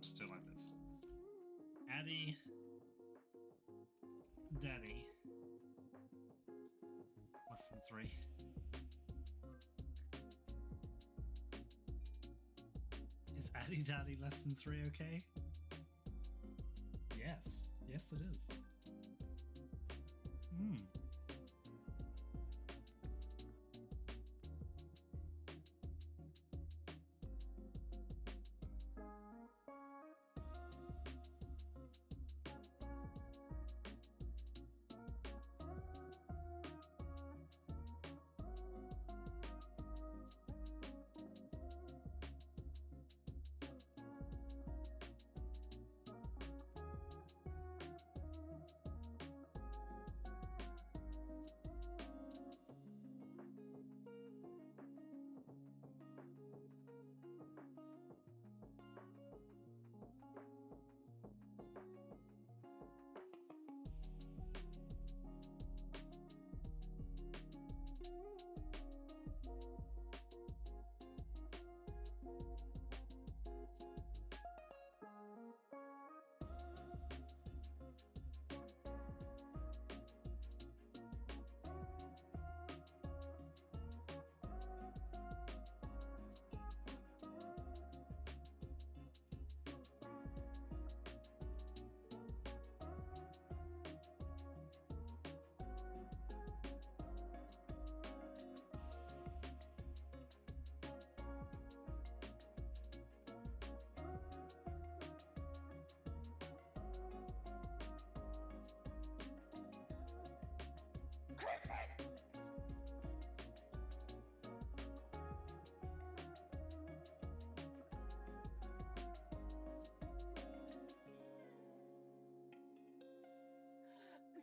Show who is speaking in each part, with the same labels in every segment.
Speaker 1: just do it like this. Addy, Daddy, less than 3. Is Addy Daddy less than 3 okay? Yes. Yes, it is. Hmm.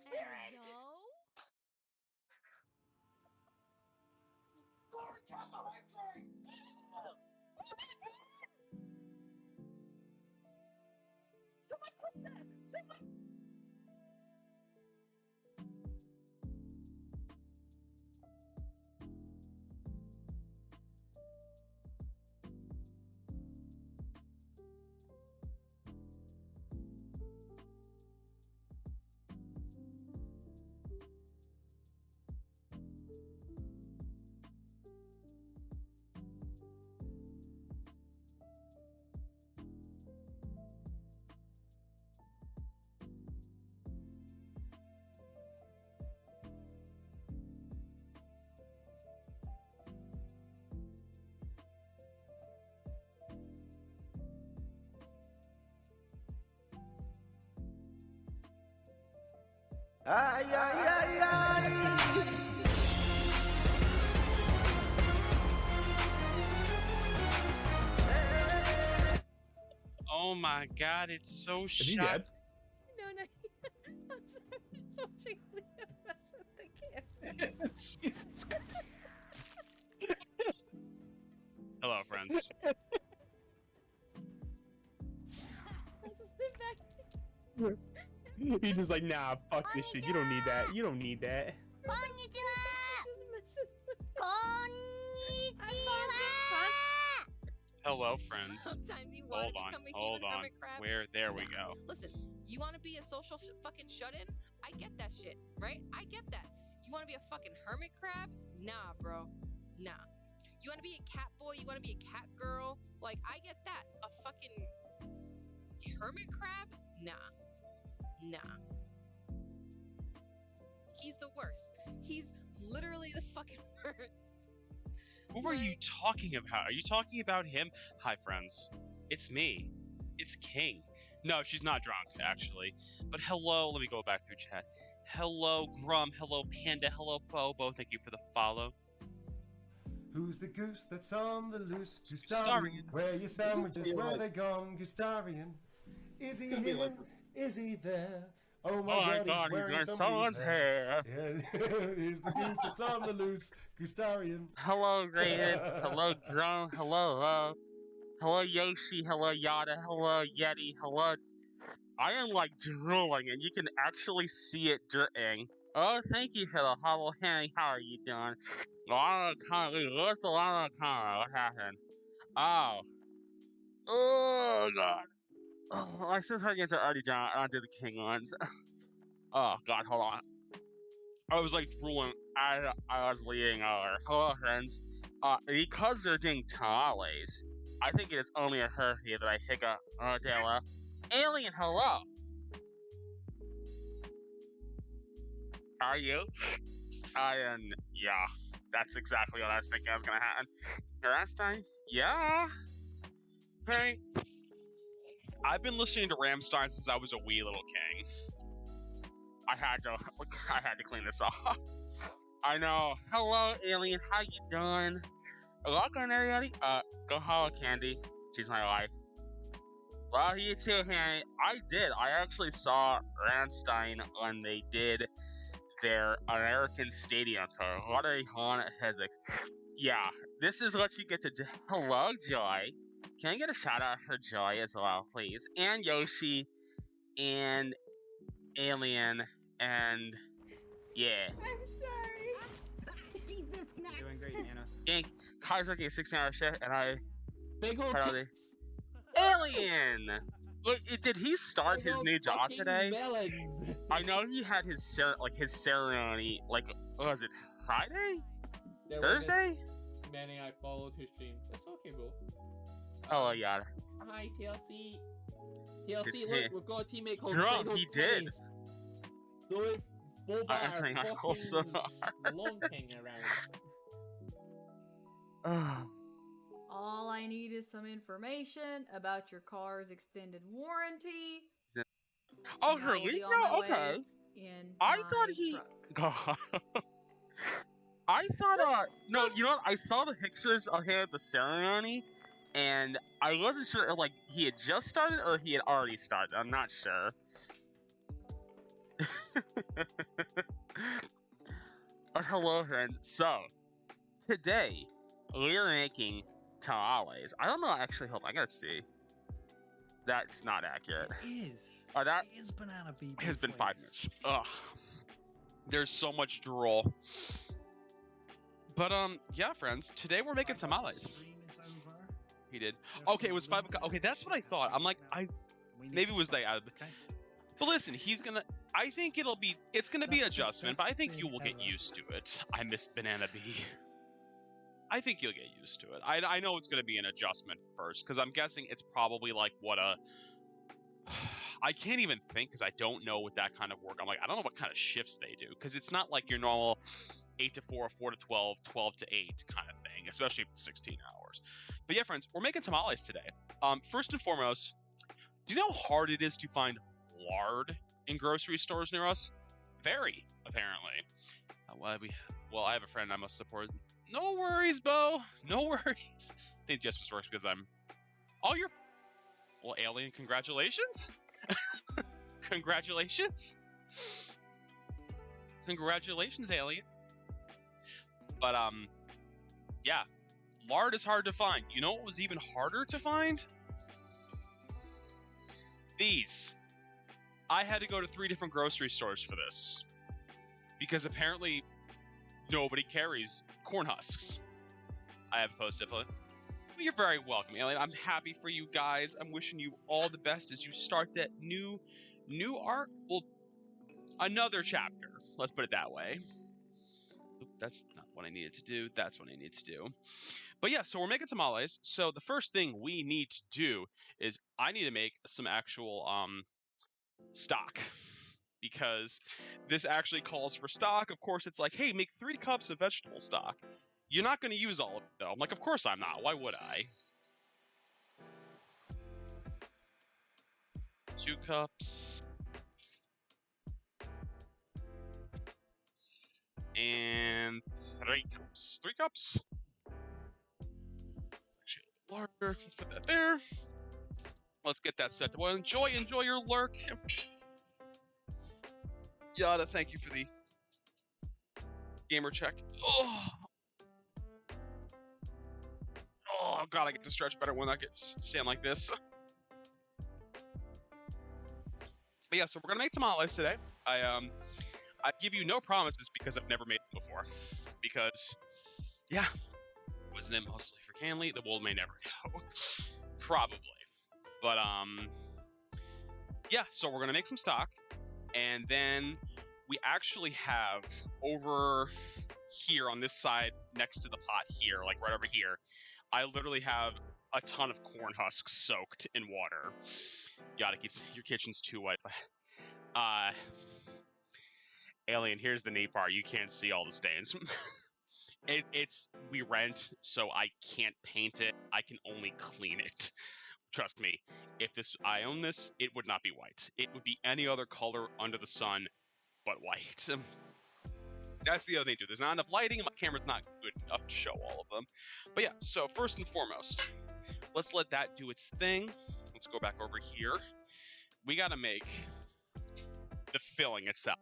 Speaker 2: Hey, yo. Someone clip that! Someone...
Speaker 3: Ay, ay, ay, ay.
Speaker 4: Oh my god, it's so
Speaker 5: Is he dead?
Speaker 2: No. I'm sorry. I'm just watching Leah mess with the camera.
Speaker 5: Jesus Christ.
Speaker 4: Hello, friends.
Speaker 5: He just like, nah, fuck this shit. You don't need that. You don't need that.
Speaker 4: Hello, friends.
Speaker 6: Sometimes you want to become a human hermit crab.
Speaker 4: There we go.
Speaker 6: Listen, you want to be a social fucking shut-in? I get that shit, right? I get that. You want to be a fucking hermit crab? Nah, bro. Nah. You want to be a cat boy? You want to be a cat girl? Like, I get that. A fucking hermit crab? Nah. He's the worst. He's literally the fucking worst.
Speaker 4: Who are you talking about? Are you talking about him? Hi, friends. It's me. It's King. No, she's not drunk, actually. But hello, let me go back through chat. Hello, Grum. Hello, Panda. Hello, Bobo. Thank you for the follow.
Speaker 3: Who's the goose that's on the loose?
Speaker 4: Gustarian.
Speaker 3: Gustarian. Where your sandwiches? Where they gone? Gustarian. Is he here? Is he there? Oh my god, he's wearing someone's hair. Yeah, he's the goose that's on the loose. Gustarian.
Speaker 4: Hello, Grayden. Hello, Grum. Hello, hello, Yoshi. Hello, Yada. Hello, Yeti. Hello. I am like drooling, and you can actually see it dripping. Oh, thank you for the hobble. Hey, how are you doing? What happened? Oh. Oh, God. Oh, my sister games are already done. I don't do the king ones. Oh God, hold on. I was like drooling. I was leaving our hello friends. Because they're doing tamales, I think it is only a her here that I hiccup. Oh, Della. Alien, hello. Are you? Yeah. That's exactly what I was thinking was gonna happen. Last time? Yeah. Hey. I've been listening to Rammstein since I was a wee little king. I had to clean this off. I know. Hello, alien. How you doing? Welcome, everybody. Go holla, Candy. She's my wife. Well, you too, Hanny. I did. I actually saw Rammstein when they did their American Stadium tour. What a haunted Hezek. Yeah, this is what you get to do. Hello, Joy. Can I get a shout out for Joy as well, please? And Yoshi, and Alien, and yeah.
Speaker 2: I'm sorry.
Speaker 7: Doing great, Nana.
Speaker 4: And Kai's working a 16-hour shift, and I.
Speaker 7: Big ol'
Speaker 4: tits. Alien! Look, did he start his new job today?
Speaker 7: Melons.
Speaker 4: I know he had his ceremony, like, was it Friday? Thursday?
Speaker 7: Manny, I followed his stream. It's okay, bro.
Speaker 4: Oh, yeah.
Speaker 7: Hi, TLC. TLC, look, we've got a teammate called
Speaker 4: Drunk, he did.
Speaker 7: Those Boba
Speaker 4: I'm entering my whole sonar.
Speaker 7: Lonking around.
Speaker 8: All I need is some information about your car's extended warranty.
Speaker 4: Oh,
Speaker 8: And I will be
Speaker 4: Herlino?
Speaker 8: on my
Speaker 4: Okay.
Speaker 8: way in
Speaker 4: I
Speaker 8: my
Speaker 4: thought he.
Speaker 8: truck.
Speaker 4: I thought, no, you know what? I saw the pictures of him at the ceremony, and I wasn't sure if, like, he had just started or he had already started. I'm not sure. Hello, friends. So, today, we're making tamales. I don't know, actually, hold on, I gotta see. That's not accurate.
Speaker 1: It is.
Speaker 4: That
Speaker 1: It is banana BB
Speaker 4: has been 5
Speaker 1: flakes.
Speaker 4: minutes. Ugh. There's so much drool. But, yeah, friends, today we're making tamales.
Speaker 1: Stream is over.
Speaker 4: He did.
Speaker 1: There's
Speaker 4: Okay,
Speaker 1: some
Speaker 4: it was 5 o'clock. Okay, that's what I thought. I'm like,
Speaker 1: We need
Speaker 4: maybe
Speaker 1: to
Speaker 4: it was
Speaker 1: stop.
Speaker 4: like,
Speaker 1: Okay.
Speaker 4: but listen, I think it's gonna be an
Speaker 1: That's the
Speaker 4: adjustment, but I
Speaker 1: best
Speaker 4: think you
Speaker 1: thing
Speaker 4: will get
Speaker 1: ever.
Speaker 4: used to it. I miss Banana Bee. I think you'll get used to it. I know it's gonna be an adjustment first, because I'm guessing it's probably like what a... I can't even think, because I don't know what that kind of work. I'm like, I don't know what kind of shifts they do, because it's not like your normal 8 to 4, 4 to 12, 12 to 8 kind of thing, especially 16 hours. But yeah, friends, we're making tamales today. First and foremost, do you know how hard it is to find lard in grocery stores near us? Very, apparently. Well, I have a friend I must support. No worries, Bo. No worries. I think just works because I'm... Oh, you're... Well, Alien, congratulations. Congratulations. Congratulations, Alien. But, yeah. Lard is hard to find. You know what was even harder to find? These. I had to go to 3 different grocery stores for this. Because apparently nobody carries corn husks. I have a post-it. Well, you're very welcome, Alien. I'm happy for you guys. I'm wishing you all the best as you start that new art. Well, another chapter. Let's put it that way. Oop, that's not what I needed to do. That's what I need to do. But yeah, so we're making tamales. So the first thing we need to do is I need to make some actual stock, because this actually calls for stock. Of course, it's like, hey, make 3 cups of vegetable stock. You're not going to use all of it, though. I'm like, of course I'm not. Why would I? 2 cups. And 3 cups. 3 cups? It's actually a little larger. Let's put that there. Let's get that set to boil. Enjoy your lurk. Yada, thank you for the gamer check. Oh, God, I get to stretch better when I get stand like this. But yeah, so we're gonna make tamales today. I give you no promises because I've never made them before. Because, yeah, wasn't it mostly for Canley? The world may never know. Probably. But yeah, so we're gonna make some stock, and then we actually have over here on this side next to the pot here, like right over here, I literally have a ton of corn husks soaked in water. Yada keeps your kitchen's too wet. Alien, here's the neat part. You can't see all the stains. It's we rent, so I can't paint it. I can only clean it. Trust me, if I own this, it would not be white. It would be any other color under the sun but white. That's the other thing too. There's not enough lighting, and my camera's not good enough to show all of them. But yeah, so first and foremost, let's let that do its thing. Let's go back over here. We gotta make the filling itself.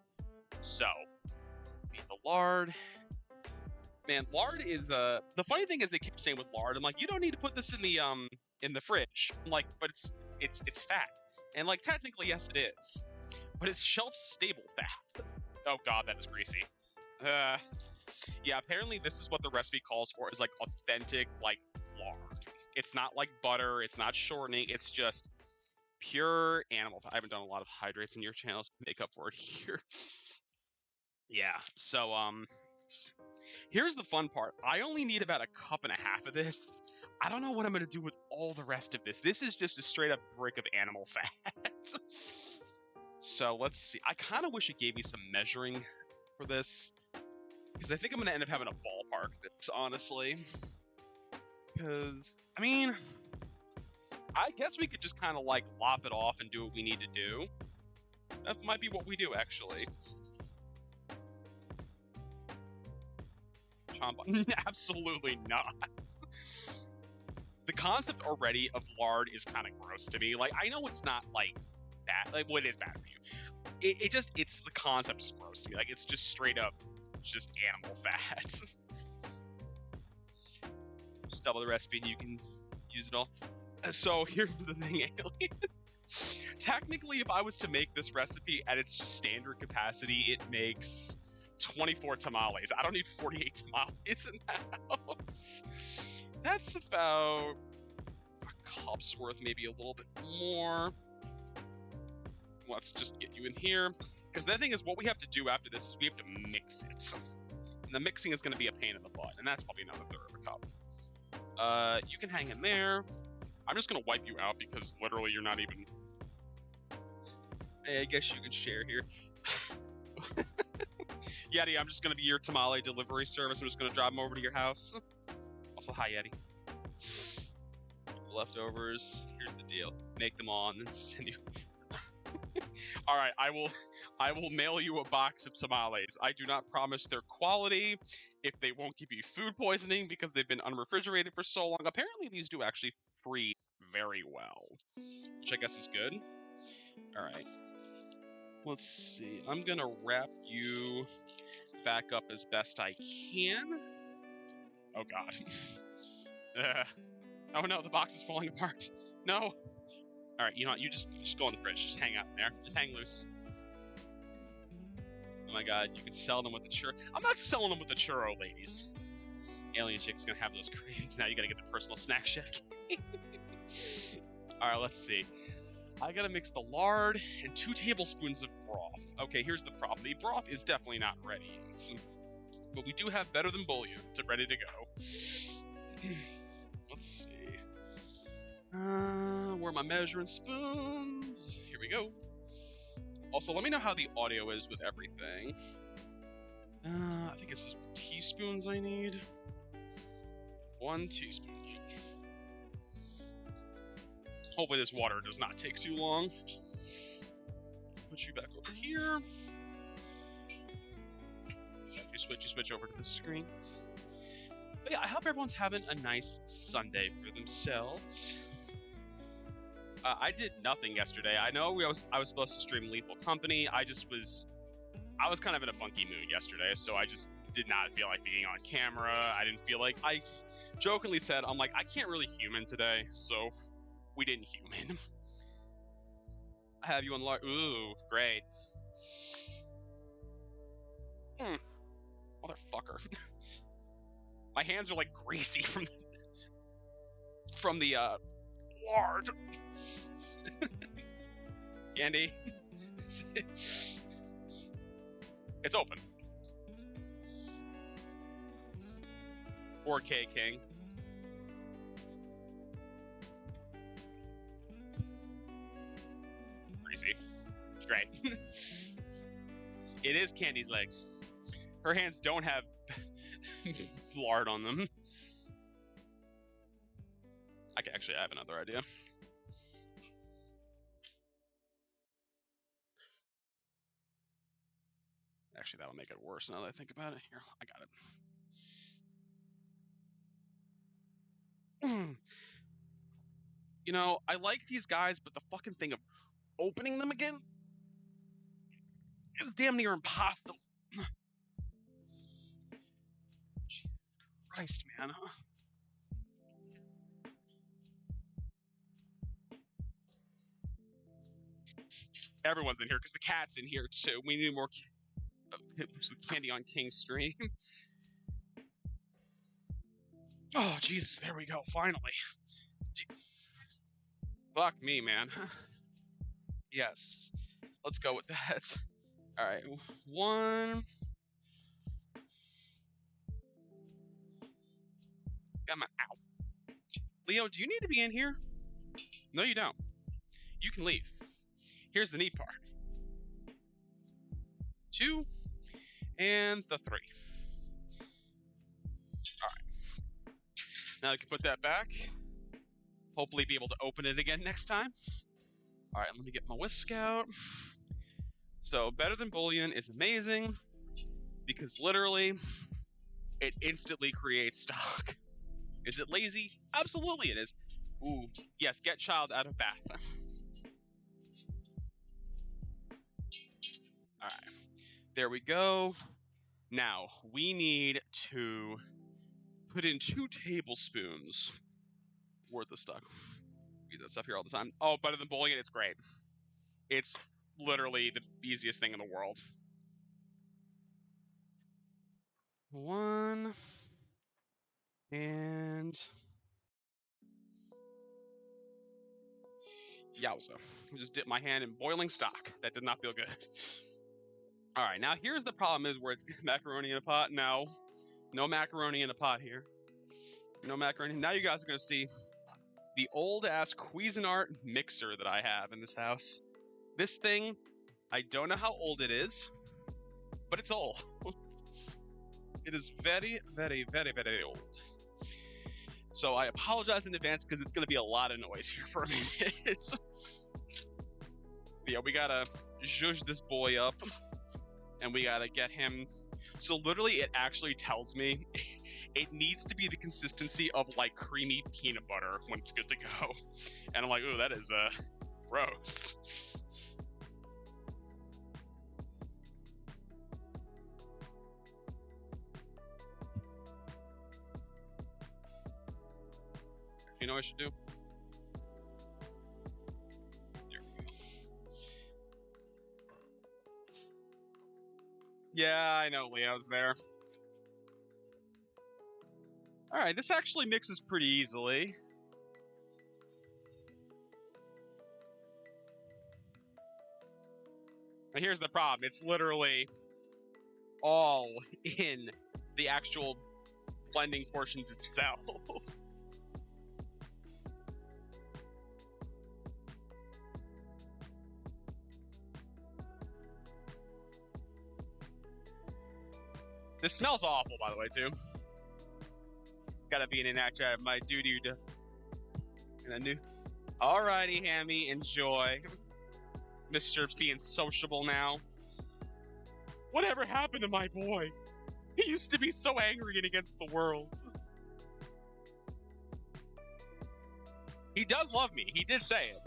Speaker 4: So, need the lard. Man, lard is the funny thing is they keep saying with lard, I'm like, you don't need to put this in the fridge. I'm like, but it's fat. And like technically yes it is. But it's shelf stable fat. Oh god, that is greasy. Yeah, apparently this is what the recipe calls for, is like authentic like lard. It's not like butter, it's not shortening, it's just pure animal fat. I haven't done a lot of hydrates in your channels to make up for it here. Yeah, so here's the fun part. I only need about 1.5 cups of this. I don't know what I'm gonna do with all the rest of this. This is just a straight up brick of animal fat. So let's see. I kind of wish it gave me some measuring for this, because I think I'm gonna end up having a ballpark this, honestly. Because I mean, I guess we could just kind of like lop it off and do what we need to do. That might be what we do, actually. Absolutely not. The concept already of lard is kind of gross to me. Like, I know it's not like bad. Like, well, it is bad for you. It's the concept is gross to me. Like, it's just straight up, just animal fat. Just double the recipe and you can use it all. So here's the thing, Alien. Technically, if I was to make this recipe at its just standard capacity, it makes 24 tamales. I don't need 48 tamales in the house. That's about a cup's worth, maybe a little bit more. Let's just get you in here. Because the thing is, what we have to do after this is we have to mix it. And the mixing is going to be a pain in the butt, and that's probably not 1/3 of a cup. You can hang in there. I'm just going to wipe you out because literally you're not even... I guess you can share here. Yeti, I'm just going to be your tamale delivery service. I'm just going to drive them over to your house. Also, hi, Yeti. Leftovers. Here's the deal. Make them all and then send you... All right, I will mail you a box of tamales. I do not promise their quality, if they won't give you food poisoning because they've been unrefrigerated for so long. Apparently, these do actually freeze very well, which I guess is good. All right. Let's see. I'm going to wrap you back up as best I can. Oh, God. Oh, no, the box is falling apart. No. All right, you know what? You just go in the fridge. Just hang out in there. Just hang loose. Oh, my God. You can sell them with the churro. I'm not selling them with the churro, ladies. Alien Chick's going to have those cravings. Now you got to get the personal snack chef. All right, let's see. I gotta mix the lard and 2 tablespoons of broth. Okay, here's the problem. The broth is definitely not ready yet. But we do have better than bouillon to ready to go. Let's see. Where are my measuring spoons? Here we go. Also, let me know how the audio is with everything. I think it's just teaspoons I need. 1 teaspoon. Hopefully this water does not take too long. Put you back over here. Let's actually switch over to the screen. But yeah, I hope everyone's having a nice Sunday for themselves. I did nothing yesterday. I know I was supposed to stream Lethal Company. I was kind of in a funky mood yesterday, so I just did not feel like being on camera. I didn't feel like... I jokingly said, I'm like, I can't really human today, so... We didn't human. I have you unlocked. Ooh, great. Motherfucker. My hands are like greasy from the lard. Candy. It's open. 4K King. Crazy. It's great. It is Candy's legs. Her hands don't have lard on them. I have another idea. Actually, that'll make it worse now that I think about it. Here, I got it. You know, I like these guys, but the fucking thing of opening them again is damn near impossible. Jesus Christ, man. Everyone's in here because the cat's in here too. We need more Candy on King stream. Oh, Jesus, there we go, finally. Fuck me, man. Yes, let's go with that. All right, 1. Come on, ow. Leo, do you need to be in here? No, you don't. You can leave. Here's the neat part. 2 and the 3. All right. Now I can put that back. Hopefully be able to open it again next time. All right, let me get my whisk out. So Better Than Bullion is amazing because literally it instantly creates stock. Is it lazy? Absolutely it is. Ooh, yes, get child out of bath. All right, there we go. Now we need to put in 2 tablespoons worth of stock. Use that stuff here all the time. Oh, Better Than Bullion, it's great. It's literally the easiest thing in the world. 1 and yowza. I just dipped my hand in boiling stock. That did not feel good. All right, now here's the problem is where it's macaroni in a pot. No macaroni in a pot here. No macaroni. Now you guys are going to see the old-ass Cuisinart mixer that I have in this house. This thing, I don't know how old it is, but it's old. It is very, very, very, very old. So I apologize in advance because it's going to be a lot of noise here for a minute. Yeah, we got to zhuzh this boy up, and we got to get him. So literally it actually tells me it needs to be the consistency of like creamy peanut butter when it's good to go. And I'm like, ooh, that is gross. You know what I should do? There we go. Yeah, I know Leo's there. All right, this actually mixes pretty easily. And here's the problem. It's literally all in the actual blending portions itself. This smells awful, by the way, too. Gotta be an actor. I have my duty to. And I knew. Alrighty, Hammy, enjoy. Mr. being sociable now. Whatever happened to my boy? He used to be so angry and against the world. He does love me. He did say it.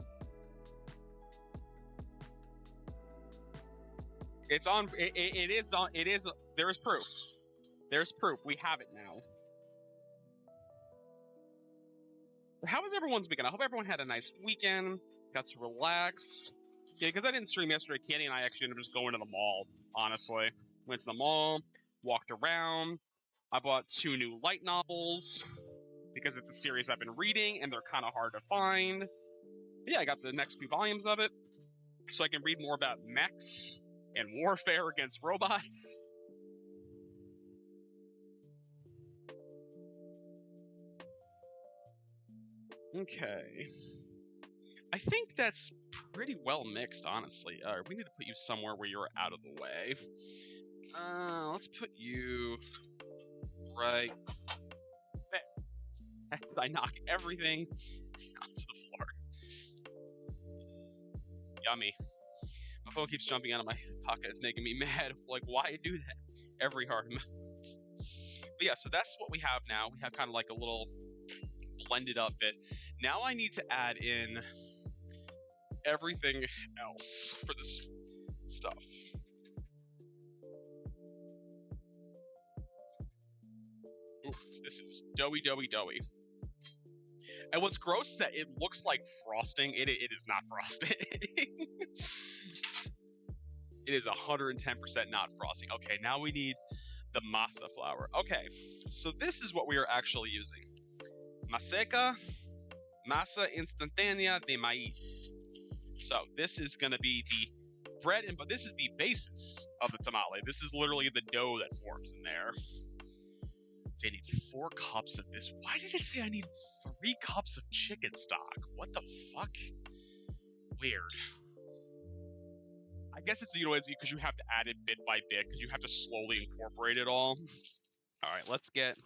Speaker 4: It's on. It is on. It is. There is proof. There's proof. We have it now. How was everyone's weekend? I hope everyone had a nice weekend. Got to relax. Yeah, because I didn't stream yesterday. Kenny and I actually ended up just going to the mall. Honestly, went to the mall, walked around. I bought 2 new light novels because it's a series I've been reading and they're kind of hard to find. But yeah, I got the next few volumes of it. so I can read more about mechs and warfare against robots. Okay. I think that's pretty well mixed, honestly. We need to put you somewhere where you're out of the way. Let's put you right there. I knock everything onto the floor. Yummy. My phone keeps jumping out of my pocket. It's making me mad. Like, why do that every hard amount? But yeah, so that's what we have now. We have kind of like a little blended up bit. Now I need to add in everything else for this stuff. Oof, this is doughy. And what's gross is that it looks like frosting. It is not frosting. It is 110% not frosting. Okay, now we need the masa flour. Okay, so this is what we are actually using. Maseca, masa instantánea de maíz. So this is going to be the bread, but this is the basis of the tamale. This is literally the dough that forms in there. So I need 4 cups of this. Why did it say I need 3 cups of chicken stock? What the fuck? Weird. I guess it's, it's because you have to add it bit by bit, because you have to slowly incorporate it all. All right, let's get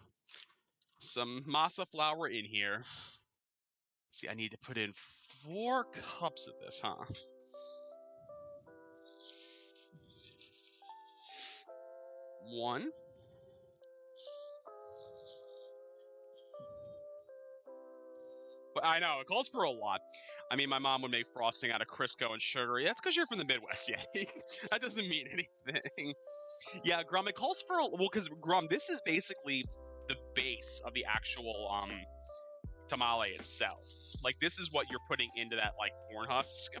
Speaker 4: some masa flour in here. Let's see, I need to put in 4 cups of this, huh? One. But I know, it calls for a lot. I mean, my mom would make frosting out of Crisco and sugar. That's because you're from the Midwest, yeah. That doesn't mean anything. Yeah, Grum, it calls for, because Grum, this is basically the base of the actual tamale itself. Like, this is what you're putting into that, like, corn husk.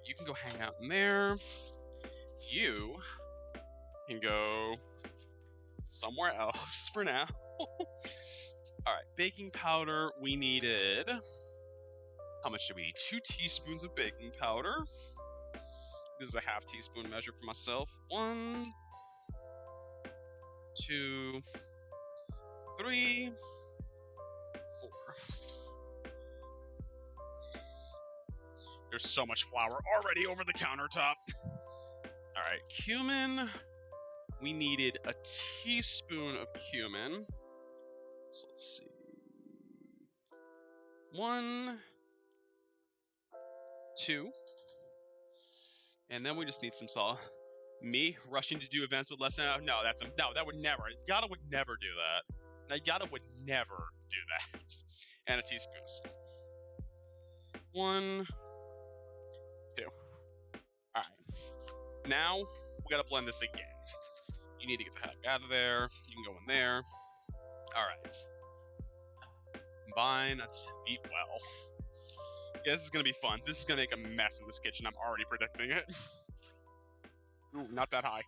Speaker 4: You can go hang out in there. You can go somewhere else for now. All right, baking powder. We needed, how much do we need? 2 teaspoons of baking powder. This is a half teaspoon measure for myself. 1, 2, 3, 4. There's so much flour already over the countertop. All right, cumin. We needed a teaspoon of cumin. So let's see. 1, 2. And then we just need some salt. Me rushing to do events with less than no, that would never. Yada would never do that. Now Yada would never do that. And a teaspoon of salt. 1, 2. All right. Now we gotta blend this again. You need to get the heck out of there. You can go in there. All right. Combine. That's beat well. Yeah, this is gonna be fun. This is gonna make a mess in this kitchen. I'm already predicting it. Ooh, not that high.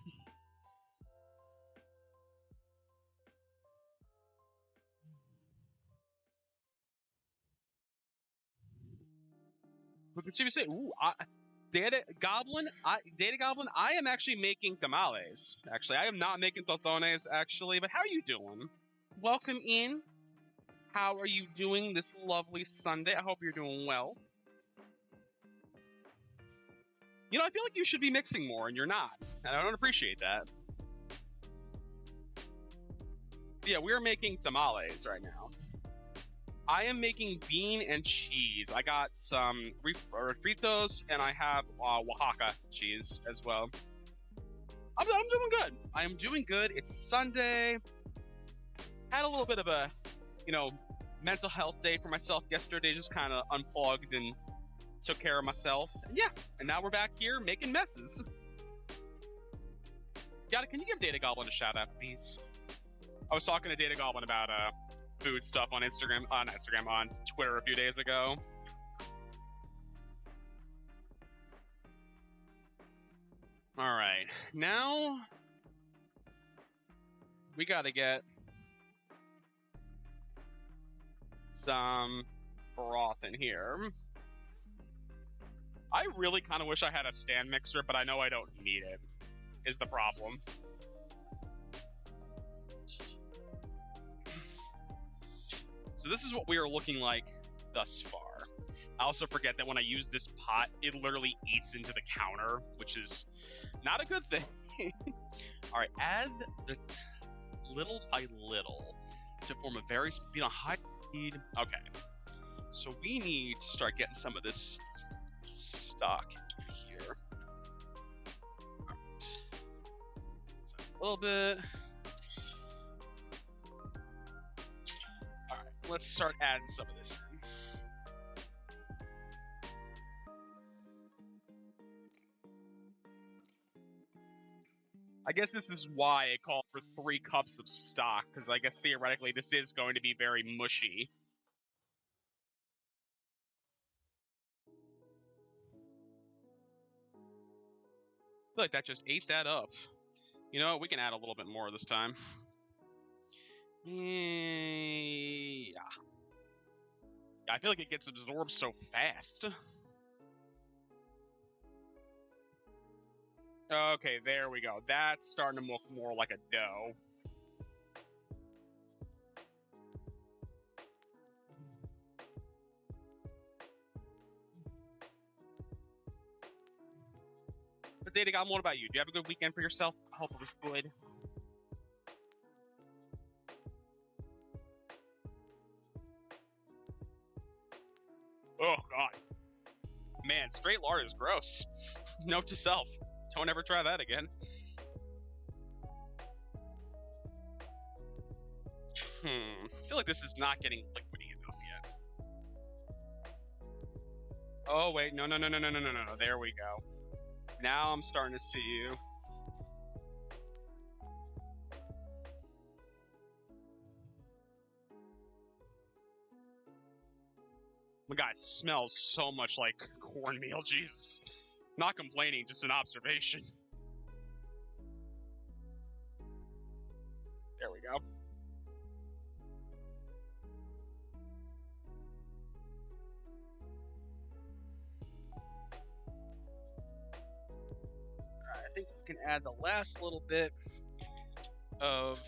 Speaker 4: Look at you say, ooh, Data Goblin, I am actually making tamales. Actually, I am not making totones, actually, but how are you doing? Welcome in. How are you doing this lovely Sunday? I hope you're doing well. You know, I feel like you should be mixing more, and you're not. And I don't appreciate that. Yeah, we're making tamales right now. I am making bean and cheese. I got some refritos, and I have Oaxaca cheese as well. I'm doing good. I am doing good. It's Sunday. Had a little bit of a, mental health day for myself yesterday. Just kind of unplugged and took care of myself. And yeah, and now we're back here making messes. Yada, can you give Data Goblin a shout out, please? I was talking to Data Goblin about food stuff on on Twitter a few days ago. All right, now we gotta get some broth in here. I really kind of wish I had a stand mixer, but I know I don't need it, is the problem. So this is what we are looking like thus far. I also forget that when I use this pot, it literally eats into the counter, which is not a good thing. All right, add the little by little to form a very, high speed. Okay, so we need to start getting some of this stock here. All right. So a little bit. All right, let's start adding some of this in. I guess this is why I called for 3 cups of stock, because I guess theoretically this is going to be very mushy. I feel like that just ate that up. You know what? We can add a little bit more this time. Yeah. I feel like it gets absorbed so fast. Okay, there we go. That's starting to look more like a dough. But Data God, what about you? Do you have a good weekend for yourself? I hope it was good. Oh, God. Man, straight lard is gross. Note to self. Don't ever try that again. I feel like this is not getting liquidy enough yet. Oh, wait. No. There we go. Now I'm starting to see you. Oh my God, it smells so much like cornmeal, Jesus. Not complaining, just an observation. There we go. Alright, I think we can add the last little bit of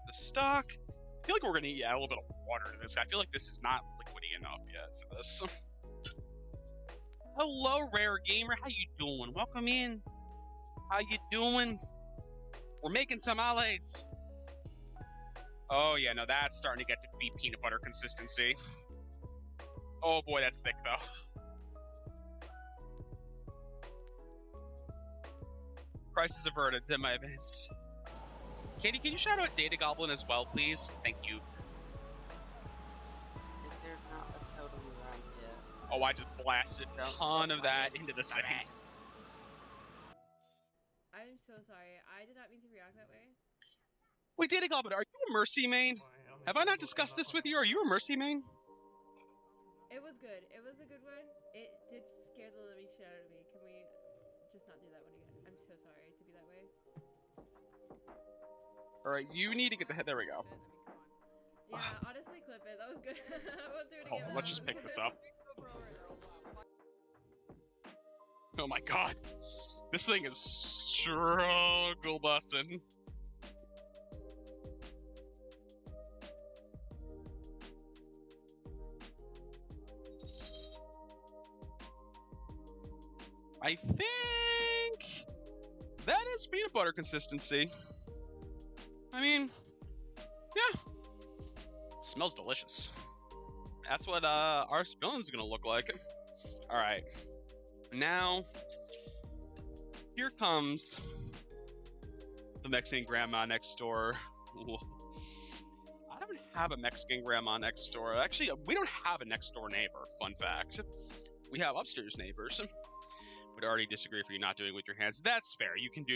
Speaker 4: the stock. I feel like we're gonna need a little bit of water to this. I feel like this is not liquidy enough yet for this. Hello, Rare Gamer. How you doing? Welcome in. How you doing? We're making tamales. Oh, yeah, no, that's starting to get to be peanut butter consistency. Oh, boy, that's thick, though. Prices averted to my events. Katie, can you shout out Data Goblin as well, please? Thank you.
Speaker 9: There's not a totem around yet.
Speaker 4: Oh, I just blasted a ton of that into the city.
Speaker 2: I'm so sorry. I did not mean to react that way.
Speaker 4: Wait, Data Goblin, are you a Mercy main? Have I not discussed this with you? Are you a Mercy main?
Speaker 2: It was good. It was a good one. It did scare the living shit out of me. Can we just not do that one again? I'm so sorry to be that way.
Speaker 4: Alright, you need to get the head. There we go.
Speaker 2: Yeah, honestly, clip it. That was good. I won't do it again.
Speaker 4: Oh, let's just pick this up. Oh my God. This thing is struggle bussin'. I think that is peanut butter consistency. I mean, yeah. It smells delicious. That's what our spilling's gonna look like. All right. Now, here comes the Mexican grandma next door. Ooh. I don't have a Mexican grandma next door. Actually, we don't have a next door neighbor. Fun fact. We have upstairs neighbors. Would already disagree if you're not doing it with your hands. That's fair. You can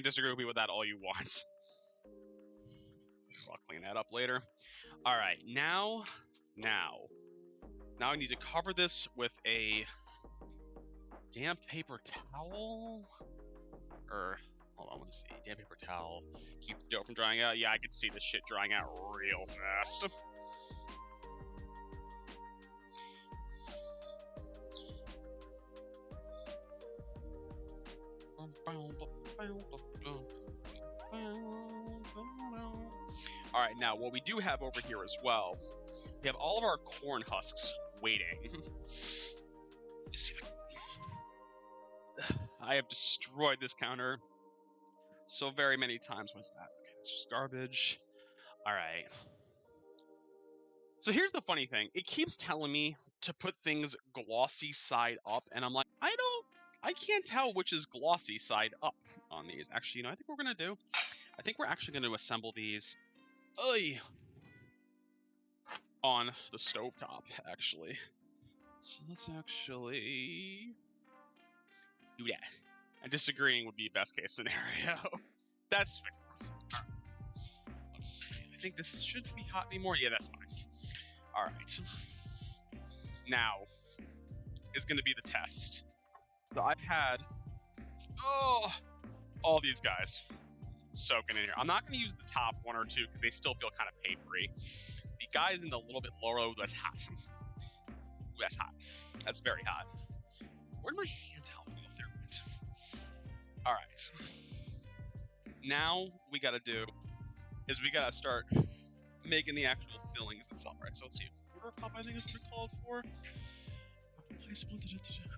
Speaker 4: disagree with me with that all you want. I'll clean that up later. All right, now I need to cover this with a damp paper towel. Or hold on, let me see. Damp paper towel. Keep the dough from drying out. Yeah, I can see this shit drying out real fast. All right, now what we do have over here as well, we have all of our corn husks waiting. I have destroyed this counter so very many times. What's that? Okay, it's just garbage. All right. So here's the funny thing. It keeps telling me to put things glossy side up, and I'm like, I can't tell which is glossy side up on these. Actually, I think we're gonna do. I think we're actually gonna assemble these on the stovetop, actually. So let's actually do that. And disagreeing would be best case scenario. That's fair. All right. Let's see. I think this shouldn't be hot anymore. Yeah, that's fine. All right. Now is going to be the test. So I've had all these guys soaking in here. I'm not going to use the top one or two because they still feel kind of papery. The guys in the little bit lower, that's hot. Ooh, that's hot. That's very hot. Where'd my hand towel go? There it went. All right. Now we got to do is we got to start making the actual fillings itself. Right. So let's see. A quarter cup, I think is what we called for.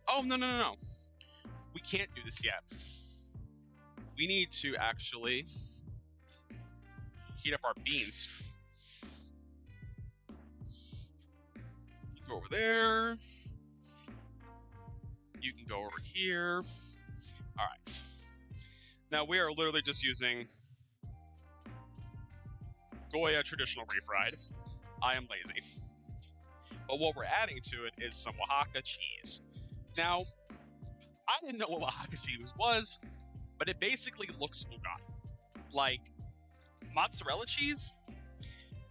Speaker 4: Oh, no. We can't do this yet. We need to actually heat up our beans. You can go over there. You can go over here. All right. Now we are literally just using Goya traditional refried. I am lazy. But what we're adding to it is some Oaxaca cheese. Now, I didn't know what Oaxaca cheese was, but it basically looks like mozzarella cheese,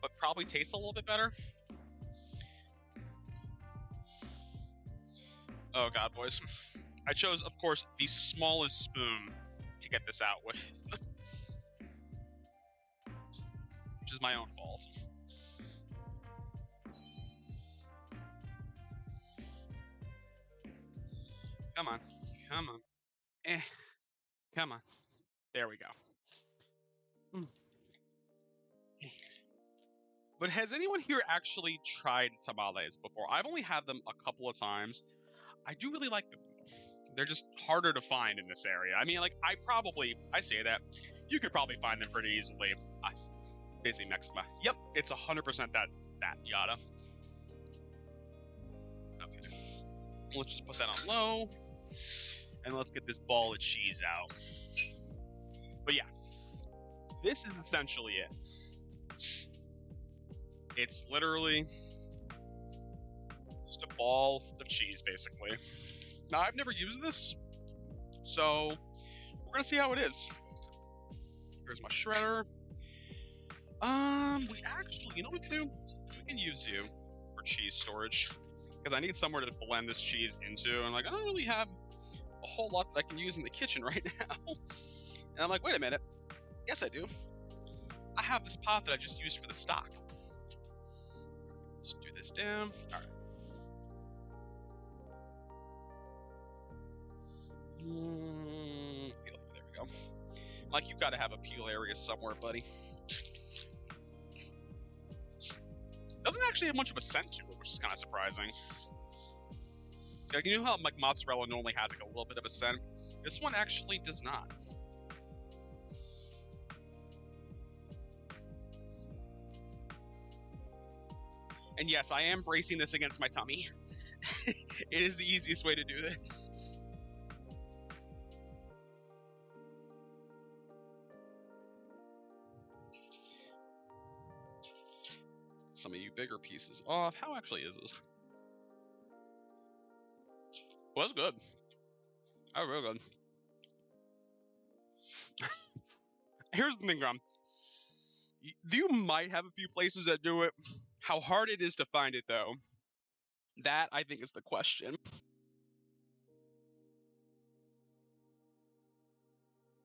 Speaker 4: but probably tastes a little bit better. Oh god, boys. I chose, of course, the smallest spoon to get this out with. Which is my own fault. Come on. Come on. There we go. But has anyone here actually tried tamales before? I've only had them a couple of times. I do really like them. They're just harder to find in this area. I mean, like, I say that. You could probably find them pretty easily. Basically, Mexico. Yep, it's 100% that yada. Okay. Let's just put that on low. And let's get this ball of cheese out. But yeah, this is essentially it. It's literally just a ball of cheese, basically. Now, I've never used this, so we're gonna see how it is. Here's my shredder. We actually, you know what we can do? We can use you for cheese storage, because I need somewhere to blend this cheese into, and like, I don't really have a whole lot that I can use in the kitchen right now. And I'm like, wait a minute. Yes, I do. I have this pot that I just used for the stock. Let's do this down. All right. There we go. Like, you gotta have a peel area somewhere, buddy. Doesn't actually have much of a scent to it, which is kind of surprising. Like, you know how like mozzarella normally has like a little bit of a scent? This one actually does not. And yes, I am bracing this against my tummy. It is the easiest way to do this. Let's get some of you bigger pieces off. How actually is this? Well, that's good. Oh, real good. Here's the thing, Grum. You might have a few places that do it. How hard it is to find it, though, that, I think, is the question.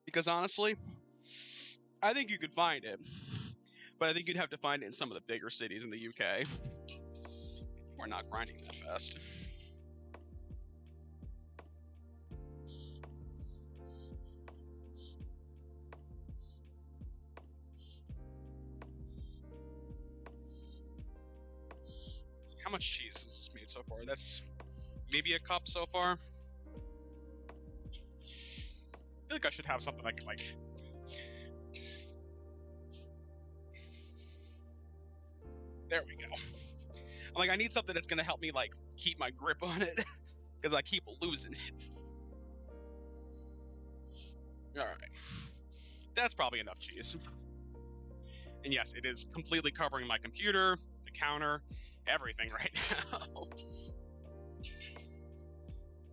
Speaker 4: Because, honestly, I think you could find it. But I think you'd have to find it in some of the bigger cities in the UK. We're not grinding that fast. how much cheese has this made so far? That's maybe a cup so far. I feel like I should have something I can like. There we go. Like, I need something that's gonna help me like keep my grip on it, because I keep losing it. All right, that's probably enough cheese. And yes, it is completely covering my computer, the counter, everything right now.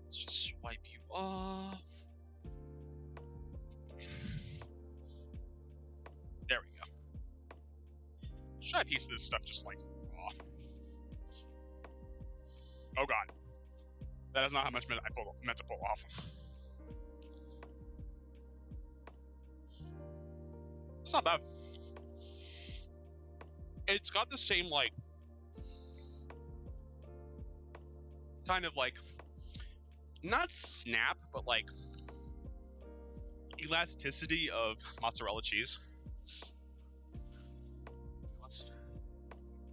Speaker 4: Let's just swipe you off. There we go. Should I piece this stuff just like raw? Oh god. That is not how much I meant to pull off. It's not bad. It's got the same, like, kind of like, not snap, but like, elasticity of mozzarella cheese. Let's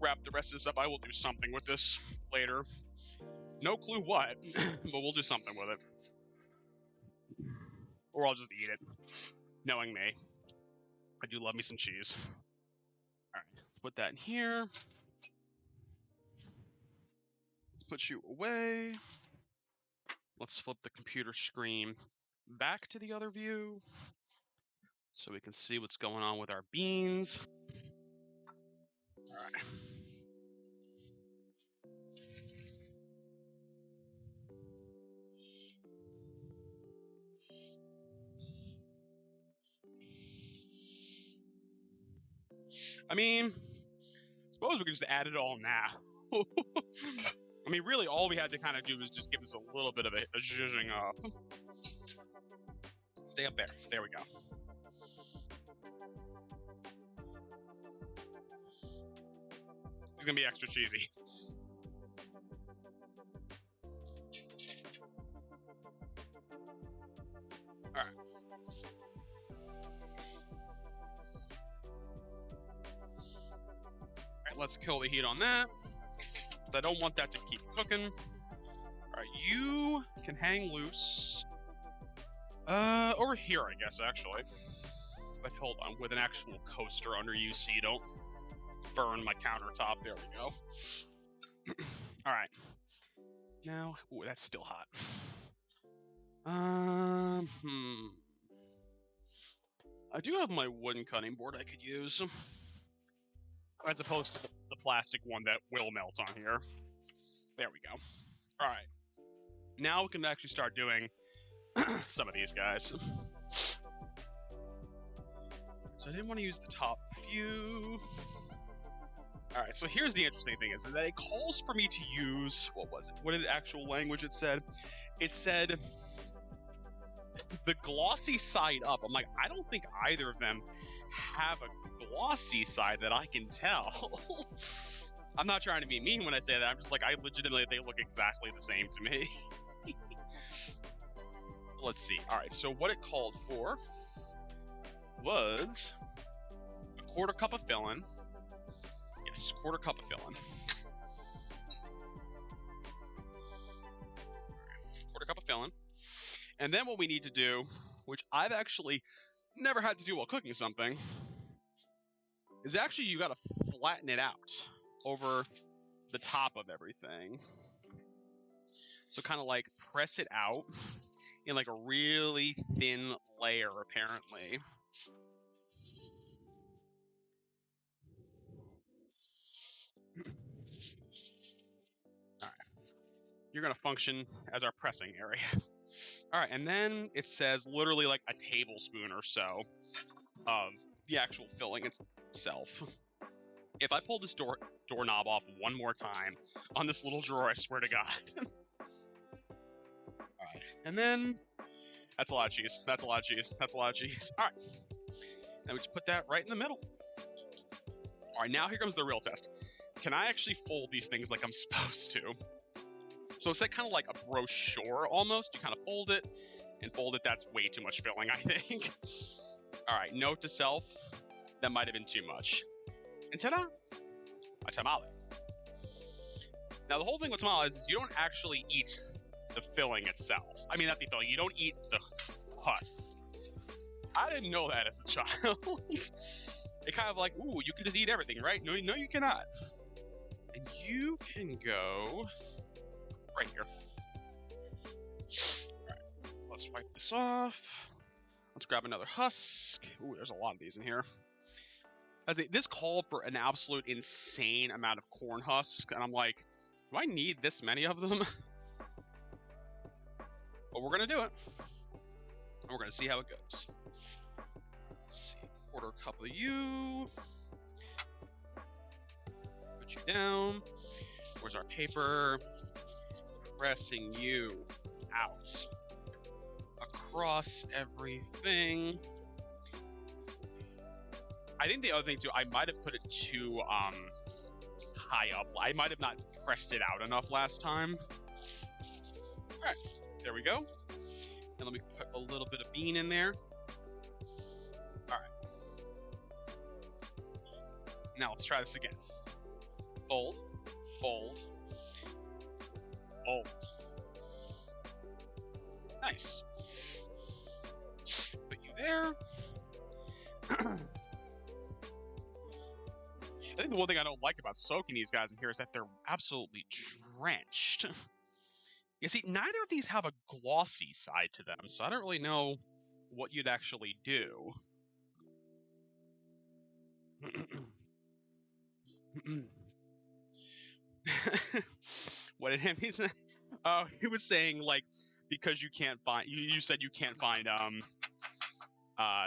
Speaker 4: wrap the rest of this up. I will do something with this later. No clue what, but we'll do something with it. Or I'll just eat it, knowing me. I do love me some cheese. Alright, put that in here. Let's put you away. Let's flip the computer screen back to the other view so we can see what's going on with our beans. Alright. I mean, suppose we could just add it all now. I mean, really, all we had to kind of do was just give this a little bit of a zhuzhing up. Stay up there. There we go. It's gonna be extra cheesy. All right. Let's kill the heat on that. I don't want that to keep cooking. All right, you can hang loose. Over here, I guess, actually. But hold on, with an actual coaster under you so you don't burn my countertop. There we go. All right. Now, ooh, that's still hot. I do have my wooden cutting board I could use. As opposed to the plastic one that will melt on here. There we go. All right. Now we can actually start doing some of these guys. So I didn't want to use the top few. All right, so here's the interesting thing is that it calls for me to use, what was it? What did actual language it said? It said the glossy side up. I'm like, I don't think either of them have a glossy side that I can tell. I'm not trying to be mean when I say that. I'm just like, I legitimately, they look exactly the same to me. Let's see. All right, so what it called for was a quarter cup of filling. Yes, quarter cup of filling. Quarter cup of filling. And then what we need to do, which I've actually never had to do while cooking something, is actually you gotta flatten it out over the top of everything. So kind of like press it out in like a really thin layer, apparently. All right. You're gonna function as our pressing area. All right, and then it says literally like a tablespoon or so of the actual filling itself. If I pull this doorknob off one more time on this little drawer, I swear to God. All right, and then that's a lot of cheese. That's a lot of cheese. That's a lot of cheese. All right, and we just put that right in the middle. All right, now here comes the real test. Can I actually fold these things like I'm supposed to? So it's like kind of like a brochure almost. You kind of fold it and fold it. That's way too much filling, I think. All right, note to self, that might have been too much. And ta-da, a tamale. Now, the whole thing with tamales is you don't actually eat the filling itself. I mean, not the filling. You don't eat the husk. I didn't know that as a child. It kind of like, ooh, you can just eat everything, right? No, you cannot. And you can go right here. All right, let's wipe this off. Let's grab another husk. Ooh, there's a lot of these in here. This called for an absolute insane amount of corn husks, and I'm like, do I need this many of them? But we're gonna do it, and we're gonna see how it goes. Let's see, quarter cup of you. Put you down. Where's our paper? Pressing you out across everything. I think the other thing too, I might have put it too high up. I might have not pressed it out enough last time. All right, there we go. And let me put a little bit of bean in there. All right. Now let's try this again. Fold, fold, fold. Nice. Put you there. I think the one thing I don't like about soaking these guys in here is that they're absolutely drenched. You see, neither of these have a glossy side to them, so I don't really know what you'd actually do. What did he say? Oh, he was saying, like, because you can't find... You said you can't find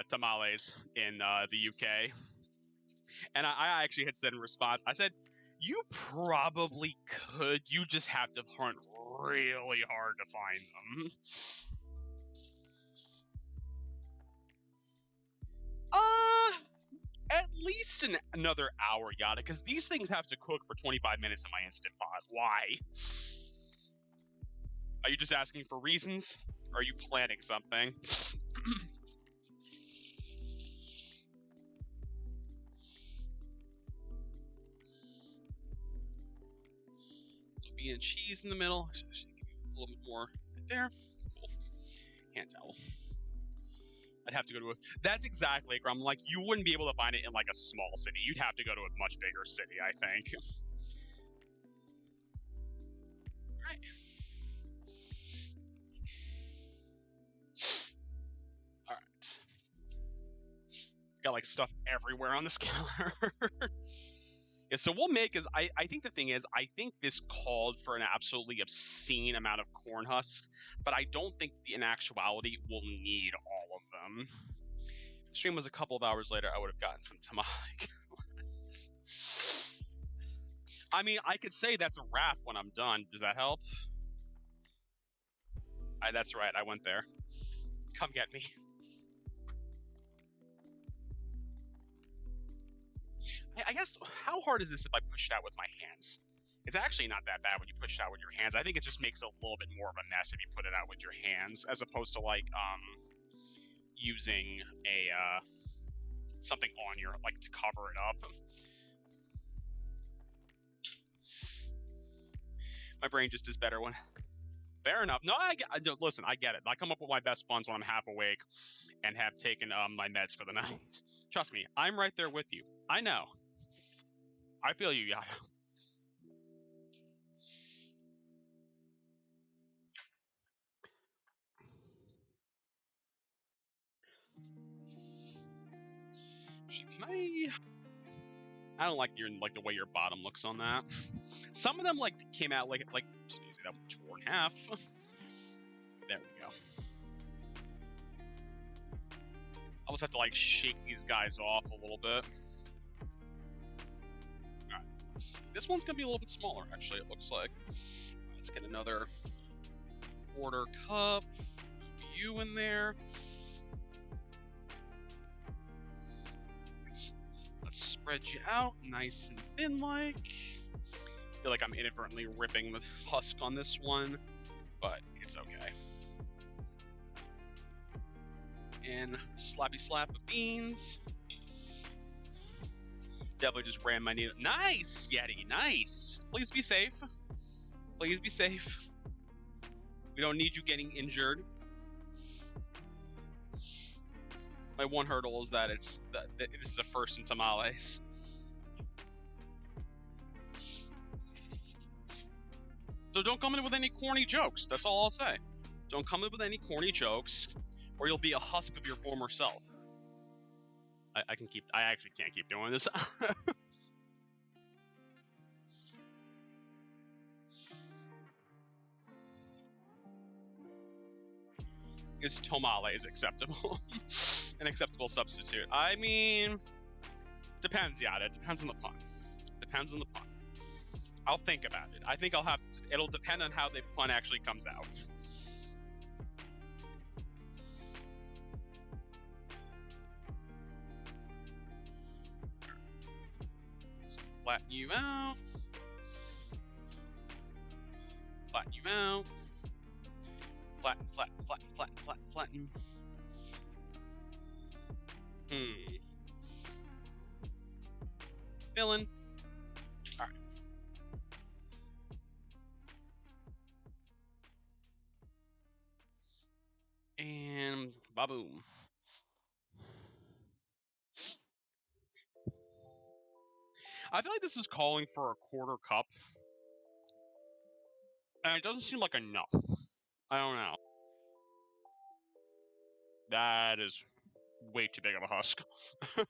Speaker 4: tamales in the UK. And I actually had said in response, I said, you probably could. You just have to hunt really hard to find them. At least another hour, Yada, because these things have to cook for 25 minutes in my Instant Pot. Why? Are you just asking for reasons? Or are you planning something? And cheese in the middle. Should give you a little bit more right there. Cool. Hand towel. I'd have to go to a... That's exactly, I'm like, you wouldn't be able to find it in like a small city. You'd have to go to a much bigger city, I think. Alright. Alright. Got like stuff everywhere on this counter. Yeah, so we'll make is I think the thing is I think this called for an absolutely obscene amount of corn husks, but I don't think in actuality we'll need all of them. The stream was a couple of hours later. I would have gotten some tamale. I mean, I could say that's a wrap when I'm done. Does that help? That's right. I went there. Come get me. I guess, how hard is this if I push it out with my hands? It's actually not that bad when you push it out with your hands. I think it just makes it a little bit more of a mess if you put it out with your hands, as opposed to, like, using a, something on your, like, to cover it up. My brain just is better when... Fair enough. No, listen, I get it. I come up with my best puns when I'm half awake and have taken my meds for the night. Trust me, I'm right there with you. I know. I feel you, Yada. Can I don't like the way your bottom looks on that. Some of them like came out like that torn half. There we go. I almost have to like shake these guys off a little bit. Alright, let's see. This one's gonna be a little bit smaller, actually, it looks like. Let's get another quarter cup. Put you in there. Let's spread you out nice and thin like. I feel like I'm inadvertently ripping the husk on this one, but it's okay. And slappy slap of beans. Definitely just ran my needle. Nice, Yeti, nice. Please be safe. Please be safe. We don't need you getting injured. My one hurdle is that this is a first in Tamales. So don't come in with any corny jokes. That's all I'll say. Don't come in with any corny jokes, or you'll be a husk of your former self. I actually can't keep doing this. Is Tamales acceptable? An acceptable substitute? I mean, depends, Yada. It depends on the pun. Depends on the pun. I'll think about it. I think I'll have to. It'll depend on how the pun actually comes out. Let's flatten you out. Flatten you out. Flatten, flatten, flatten, flatten, flatten, flatten. Villain. Alright. And ba-boom. I feel like this is calling for a quarter cup. And it doesn't seem like enough. I don't know. That is way too big of a husk. Let's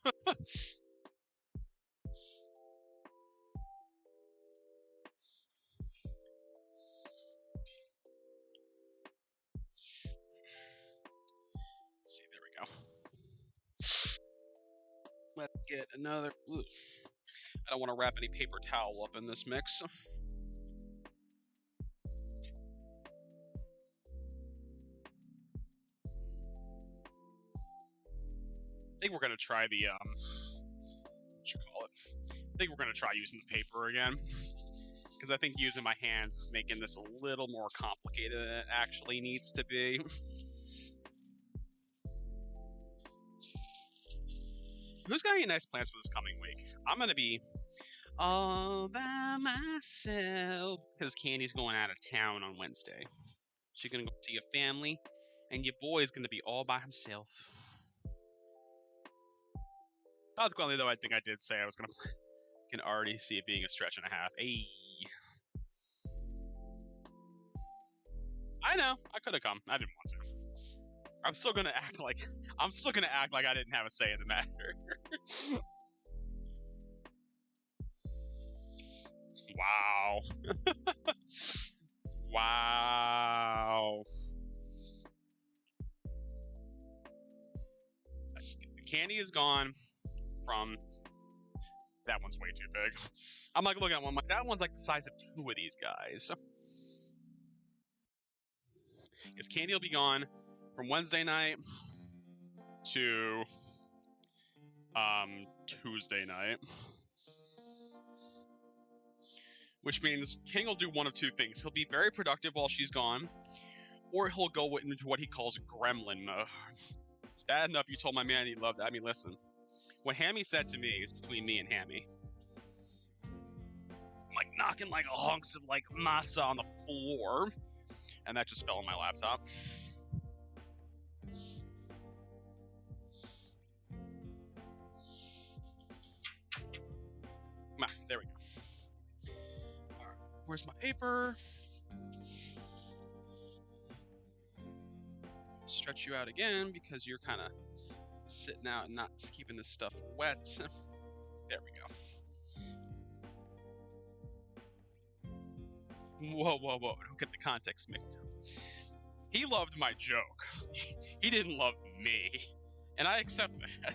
Speaker 4: see, there we go. Let's get another. Ooh. I don't want to wrap any paper towel up in this mix. I think we're gonna try the what you call it? I think we're gonna try using the paper again, because I think using my hands is making this a little more complicated than it actually needs to be. Who's got any nice plans for this coming week? I'm gonna be all by myself because Candy's going out of town on Wednesday. She's gonna go see your family, and your boy's gonna be all by himself. Consequently, though, I think I did say I was gonna can already see it being a stretch and a half. Hey, I know I could have come. I didn't want to. I'm still gonna act like I didn't have a say in the matter. Wow. Wow. Candy is gone from. That one's way too big. I'm like looking at one. That one's like the size of two of these guys. Because Candy will be gone from Wednesday night to Tuesday night. Which means King will do one of two things. He'll be very productive while she's gone, or he'll go into what he calls gremlin mode. It's bad enough you told my man he loved that. I mean, listen. What Hammy said to me is between me and Hammy. I'm like knocking like hunks of like masa on the floor, and that just fell on my laptop. There we go. All right, where's my paper? Stretch you out again because you're kind of sitting out and not keeping this stuff wet. There we go. Whoa, whoa, whoa. Don't get the context mixed up. He loved my joke. He didn't love me. And I accept that.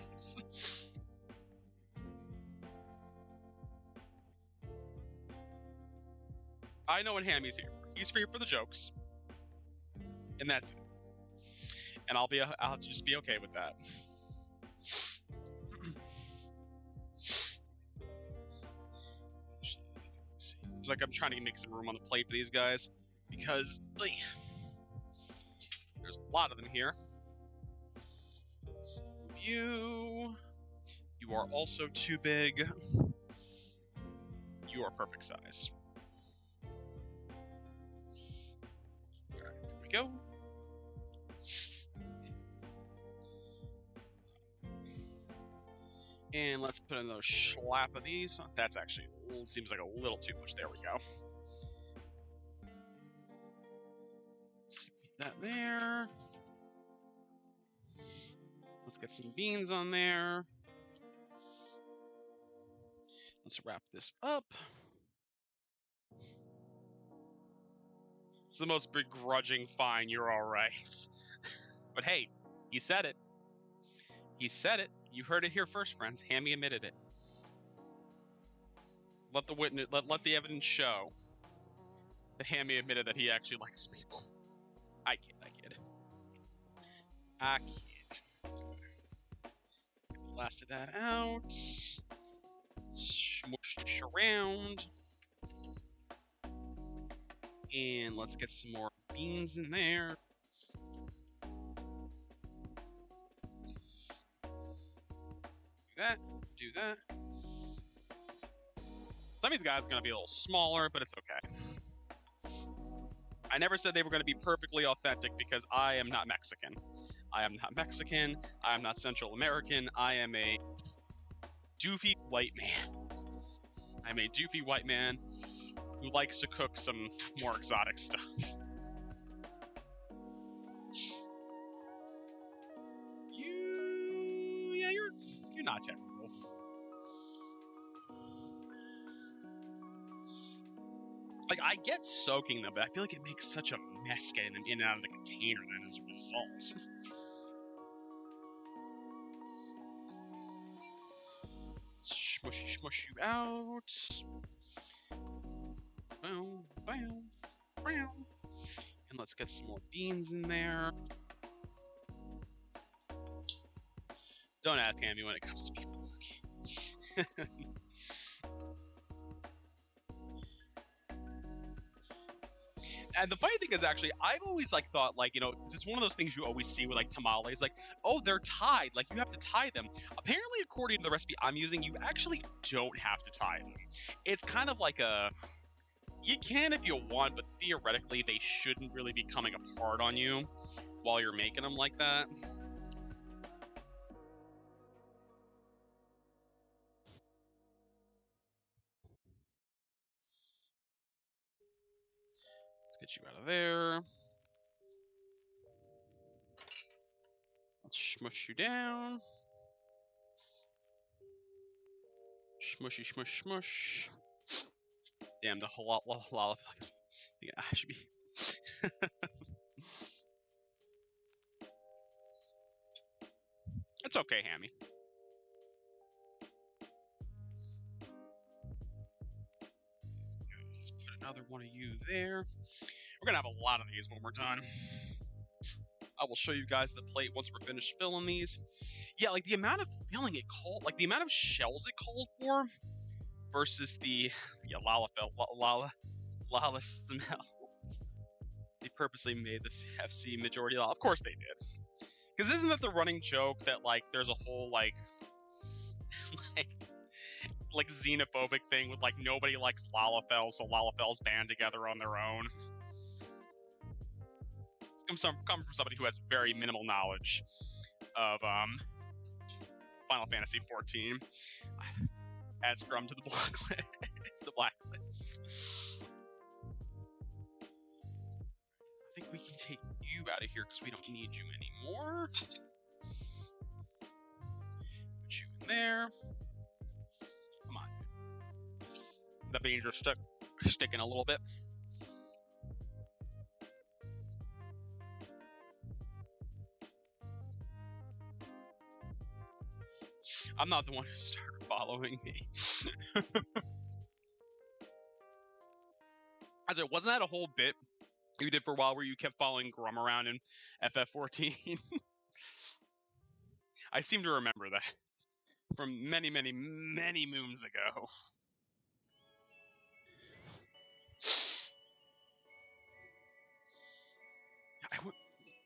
Speaker 4: I know what Hammy's here for. He's here for the jokes. And that's it. And I'll just be okay with that. It's like I'm trying to make some room on the plate for these guys because like there's a lot of them here. Let's move you. You are also too big. You are perfect size. we go. And let's put another slap of these. That's actually seems like a little too much. There we go. Let's put that there. Let's get some beans on there. Let's wrap this up. It's the most begrudging fine. You're all right. But hey, he said it. He said it. You heard it here first, friends. Hammy admitted it. Let the witness, let the evidence show that Hammy admitted that he actually likes people. I kid. Blasted that out. Smush around. And let's get some more beans in there. Do that. Some of these guys are going to be a little smaller, but it's okay. I never said they were going to be perfectly authentic because I am not Mexican. I am not Mexican. I am not Central American. I am a doofy white man. I'm a doofy white man who likes to cook some more exotic stuff. You're not terrible. Like, I get soaking them, but I feel like it makes such a mess getting them in and out of the container then as a result. Smush you out. Boom, boom, boom. And let's get some more beans in there. Don't ask Hammy when it comes to people cooking. And the funny thing is, actually, I've always thought, it's one of those things you always see with tamales, oh, they're tied, you have to tie them. Apparently, according to the recipe I'm using, you actually don't have to tie them. It's kind of you can if you want, but theoretically, they shouldn't really be coming apart on you while you're making them like that. Let's get you out of there. Let's smush you down. Smushy, smush, smush. Damn, the halal. Yeah, I should be. It's okay, Hammy. Let's put another one of you there. We're gonna have a lot of these when we're done. I will show you guys the plate once we're finished filling these. Yeah, the amount of filling it called, the amount of shells it called for versus the lala smell. They purposely made the FC majority law. Of course they did. Because isn't that the running joke that there's a whole xenophobic thing with nobody likes Lalafels, so Lalafels band together on their own. It's come from somebody who has very minimal knowledge of Final Fantasy XIV. Add Scrum to the blacklist. The blacklist. I think we can take you out of here because we don't need you anymore. Put you in there. Come on. The beans are sticking a little bit. I'm not the one who started following me. I said, wasn't that a whole bit you did for a while where you kept following Grum around in FF14? I seem to remember that from many, many, many moons ago.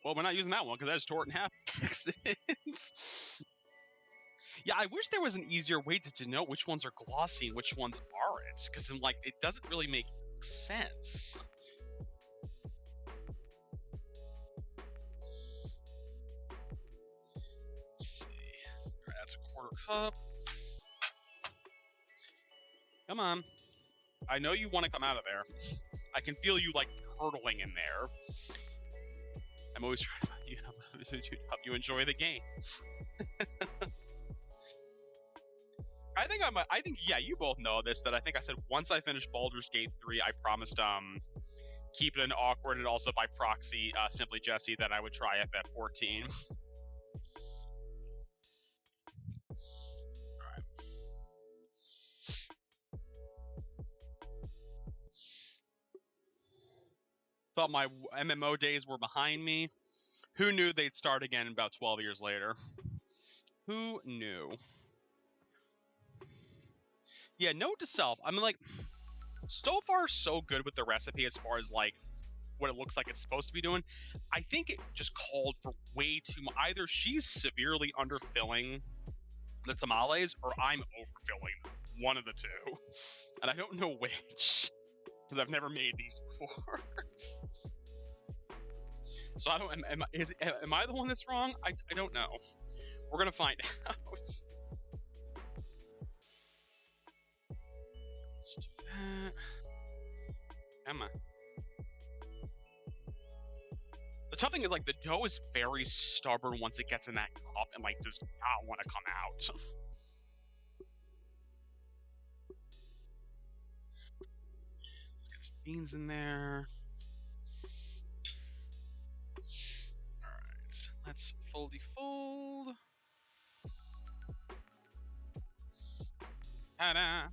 Speaker 4: Well, we're not using that one because I just tore it in half by accident. Yeah, I wish there was an easier way to denote which ones are glossy and which ones aren't, because then, it doesn't really make sense. Let's see. Alright, that's a quarter cup. Come on. I know you want to come out of there. I can feel you like hurtling in there. I'm always trying to help you enjoy the game. I think yeah, you both know this, that I think I said once I finish Baldur's Gate 3, I promised keep it an awkward and also by proxy Simply Jesse that I would try FF14. Alright. Thought my MMO days were behind me. Who knew they'd start again about 12 years later? Who knew? Yeah, note to self, I'm like, so far so good with the recipe as far as like what it looks like it's supposed to be doing. I think it just called for way too much. Either she's severely underfilling the tamales or I'm overfilling them. One of the two. And I don't know which, because I've never made these before. So I don't, am I the one that's wrong? I don't know. We're gonna find out. Let's do that. Come on. The tough thing is, like, the dough is very stubborn once it gets in that cup and, like, does not want to come out. Let's get some beans in there. Alright, let's foldy fold. Ta-da!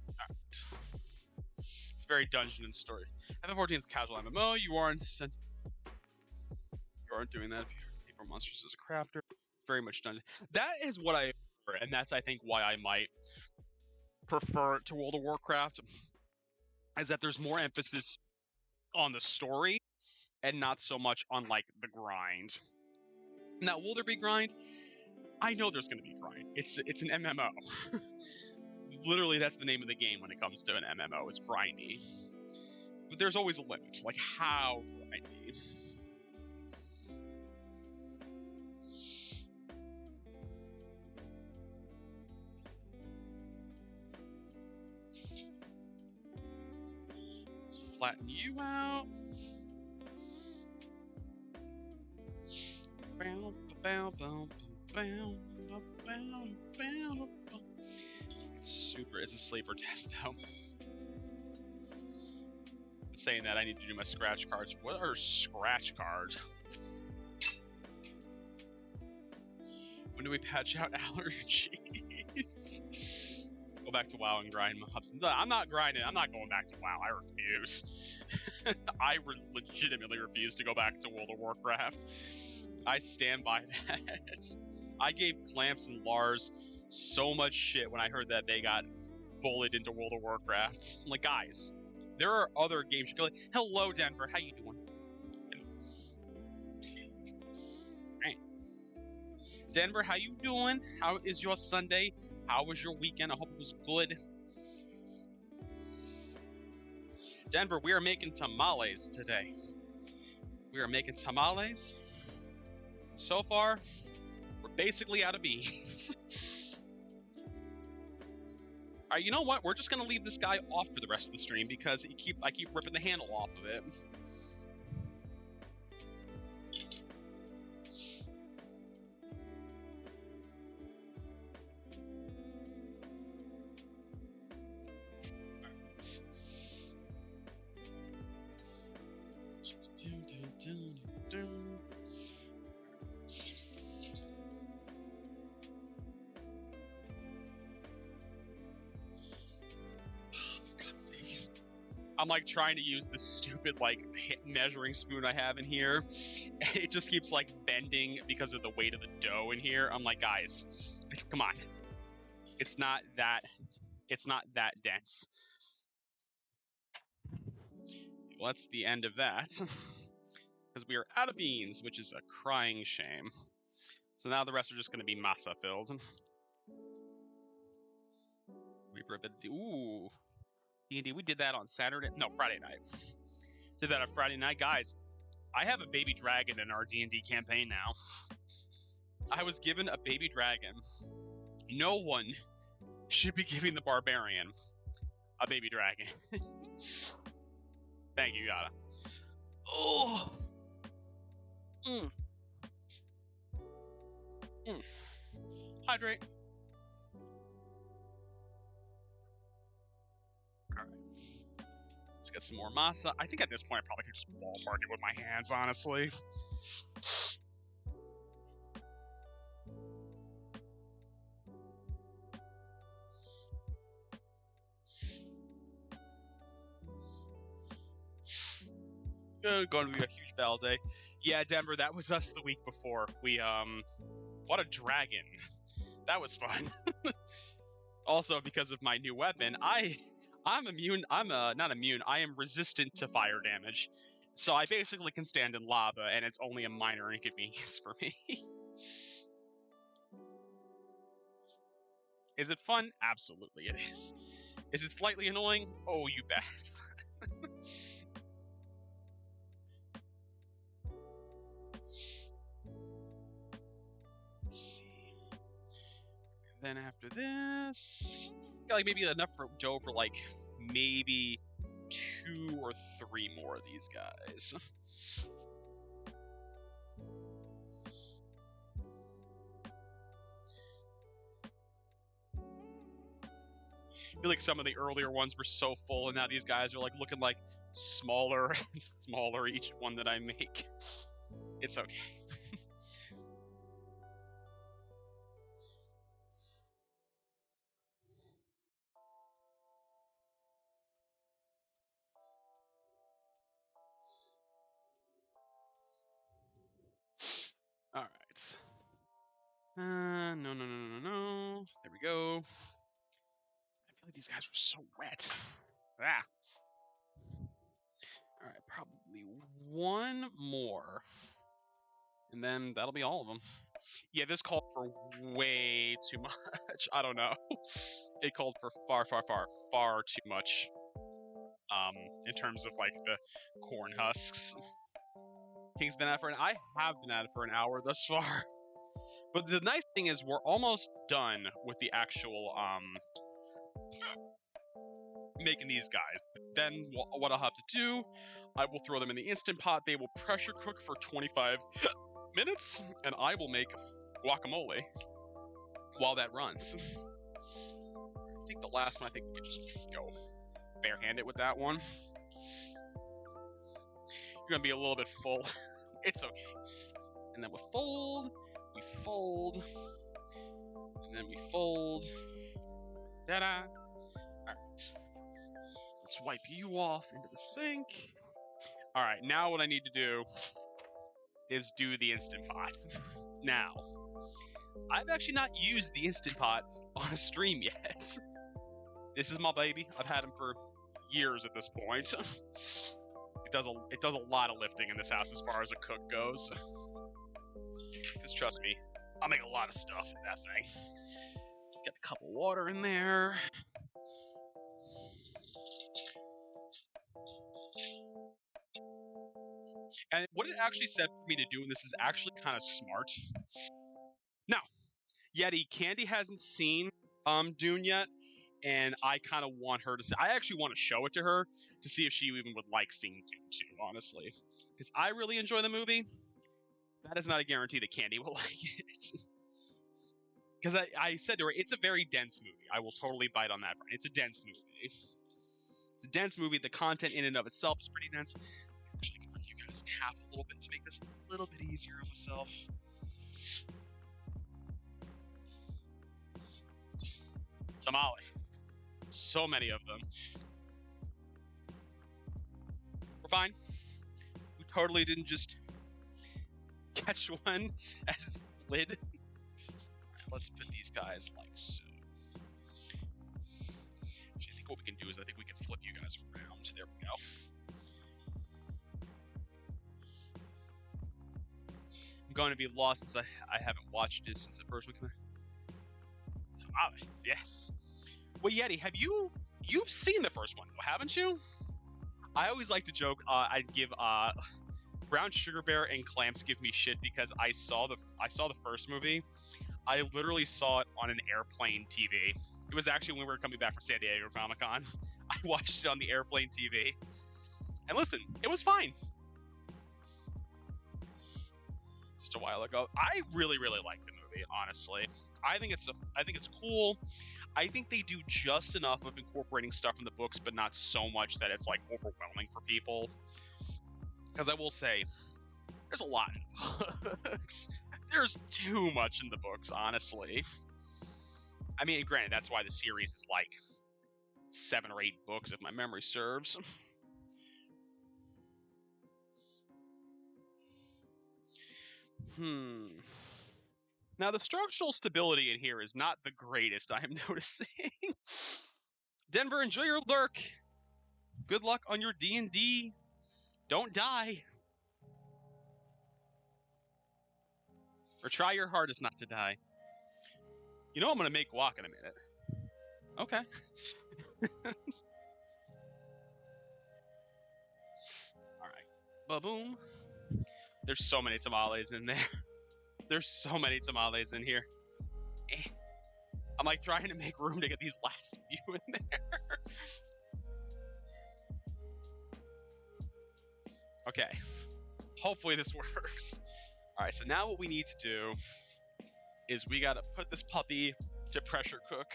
Speaker 4: Alright. It's very dungeon and story. FF14 is casual MMO. You aren't doing that if you're paper monsters as a crafter. Very much dungeon. That is what I prefer, and that's I think why I might prefer it to World of Warcraft. Is that there's more emphasis on the story and not so much on like the grind. Now, will there be grind? I know there's going to be grind. It's an MMO. Literally, that's the name of the game when it comes to an MMO. It's grindy. But there's always a limit. Like, how grindy? Let's flatten you out. Super is a sleeper test though. Saying that I need to do my scratch cards. What are scratch cards? When do we patch out allergies? Go back to WoW and grind mobs. I'm not grinding. I'm not going back to WoW. I refuse. I legitimately refuse to go back to World of Warcraft. I stand by that. I gave Clamps and Lars so much shit when I heard that they got bullied into World of Warcraft. I'm like, guys, there are other games you can like. Hello, Denver. How you doing? Right. Denver, how you doing? How is your Sunday? How was your weekend? I hope it was good. Denver, we are making tamales today. We are making tamales. So far, we're basically out of beans. Alright, you know what? We're just gonna leave this guy off for the rest of the stream because I keep ripping the handle off of it. I'm like trying to use this stupid like measuring spoon I have in here, and it just keeps like bending because of the weight of the dough in here. I'm like, guys, come on, it's not that dense. Well, that's the end of that because we are out of beans, which is a crying shame. So now the rest are just going to be masa filled. We rip it. Ooh. D&D, we did that on Friday night. Did that on Friday night. Guys, I have a baby dragon in our D&D campaign now. I was given a baby dragon. No one should be giving the barbarian a baby dragon. Thank you, Yada. Oh. Hydrate. All right. Let's get some more masa. I think at this point I probably could just ballpark it with my hands, honestly. Going to be a huge battle day. Yeah, Denver, that was us the week before. We, what a dragon. That was fun. Also, because of my new weapon, I'm immune, not immune, I am resistant to fire damage. So I basically can stand in lava, and it's only a minor inconvenience for me. Is it fun? Absolutely it is. Is it slightly annoying? Oh, you bet. Let's see. Then after this, got like maybe enough for Joe for like maybe 2 or 3 more of these guys. I feel like some of the earlier ones were so full, and now these guys are like looking like smaller and smaller each one that I make. It's okay. All right. No. There we go. I feel like these guys were so wet. Ah. All right, probably 1 more. And then that'll be all of them. Yeah, this called for way too much. I don't know. It called for far too much. In terms of like the corn husks. King's been at it for I have been at it for an hour thus far. But the nice thing is we're almost done with the actual making these guys. Then what I'll have to do, I will throw them in the Instant Pot. They will pressure cook for 25 minutes, and I will make guacamole while that runs. I think the last one, I think we can just go barehanded with that one. You're gonna be a little bit full. It's okay. And then we fold, and then we fold. Ta-da! Alright. Let's wipe you off into the sink. Alright, now what I need to do is do the Instant Pot. Now, I've actually not used the Instant Pot on a stream yet. This is my baby. I've had him for years at this point. It does a lot of lifting in this house as far as a cook goes. Because trust me, I'll make a lot of stuff in that thing. Get a cup of water in there. And what it actually said for me to do, and this is actually kind of smart. Now, Yeti, Candy hasn't seen Dune yet, and I kind of want her to see. I actually want to show it to her to see if she even would like seeing Dune 2, honestly. Because I really enjoy the movie. That is not a guarantee that Candy will like it. Because I said to her, it's a very dense movie. I will totally bite on that. It's a dense movie. It's a dense movie. The content in and of itself is pretty dense. Actually, I can you guys in half a little bit to make this a little bit easier on myself. Tamales. So many of them. We're fine. We totally didn't just catch one as it slid. Right, let's put these guys like so. Actually, I think what we can do is I think we can flip you guys around. There we go. I'm going to be lost since I haven't watched it since the first one came out. Tamales, yes. Well, Yeti, you've seen the first one, haven't you? I always like to joke. I'd give Brown Sugar Bear and Clamps give me shit because I saw the first movie. I literally saw it on an airplane TV. It was actually when we were coming back from San Diego Comic-Con. I watched it on the airplane TV. And listen, it was fine. Just a while ago. I really, really like the movie, honestly. I think it's cool. I think they do just enough of incorporating stuff from the books, but not so much that it's like overwhelming for people. Because I will say, there's a lot in the books. There's too much in the books, honestly. I mean, granted, that's why the series is like 7 or 8 books, if my memory serves. Now, the structural stability in here is not the greatest, I am noticing. Denver, enjoy your lurk. Good luck on your D&D. Don't die. Or try your hardest not to die. You know I'm going to make guac in a minute. Okay. Alright. Ba-boom. There's so many tamales in there. There's so many tamales in here. I'm like trying to make room to get these last few in there. Okay. Hopefully this works. Alright, so now what we need to do is we gotta put this puppy to pressure cook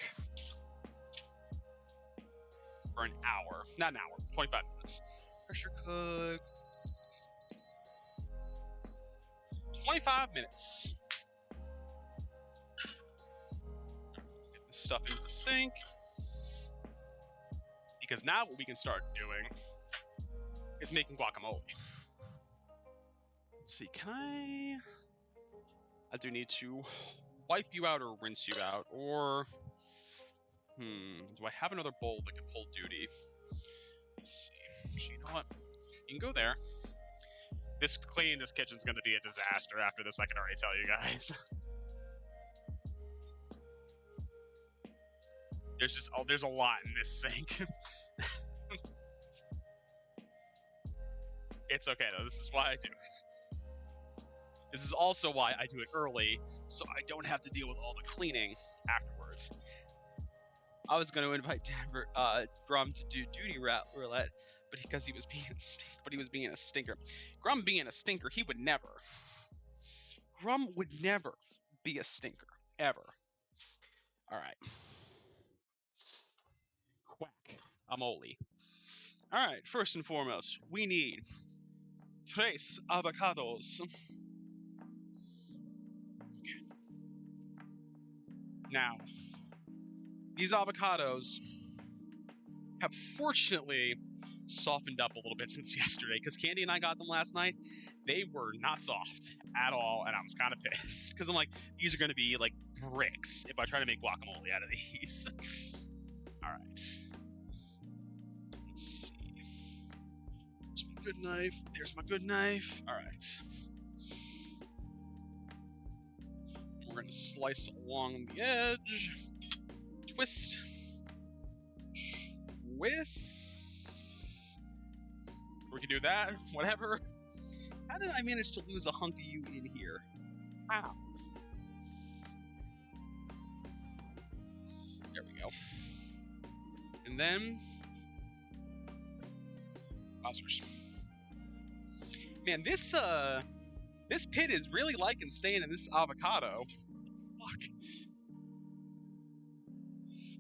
Speaker 4: for an hour. Not an hour, 25 minutes. Pressure cook. 25 minutes. Let's get this stuff into the sink. Because now what we can start doing is making guacamole. Let's see, can I do need to wipe you out or rinse you out, or do I have another bowl that can pull duty? Let's see. You know what? You can go there. Cleaning this kitchen's gonna be a disaster after this, I can already tell you guys. There's a lot in this sink. It's okay though, this is why I do it. This is also why I do it early, so I don't have to deal with all the cleaning afterwards. I was going to invite Grum to do duty roulette, but because he was being a stinker. Grum being a stinker, he would never. Grum would never be a stinker, ever. All right. Quack. Amoli. All right. First and foremost, we need 3 avocados. Now, these avocados have fortunately softened up a little bit since yesterday, because Candy and I got them last night. They were not soft at all, and I was kind of pissed, because I'm like, these are going to be like bricks if I try to make guacamole out of these. All right. Let's see. There's my good knife. There's my good knife. All right. We're going to slice along the edge. Twist. Twist. We can do that. Whatever. How did I manage to lose a hunk of you in here? How? There we go. And then... Wowzers. Man, this pit is really liking staying in this avocado. Fuck.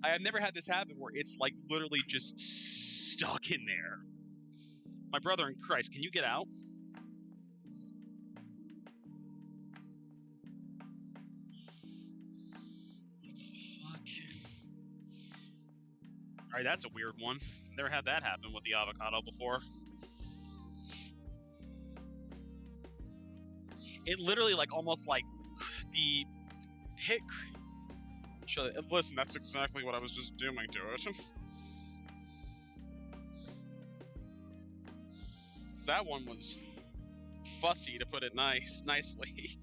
Speaker 4: I have never had this happen where it's like literally just stuck in there. My brother in Christ, can you get out? Fuck. Alright, that's a weird one. Never had that happen with the avocado before. It literally like almost like the pit. Listen, that's exactly what I was just doing to it. That one was fussy, to put it nicely.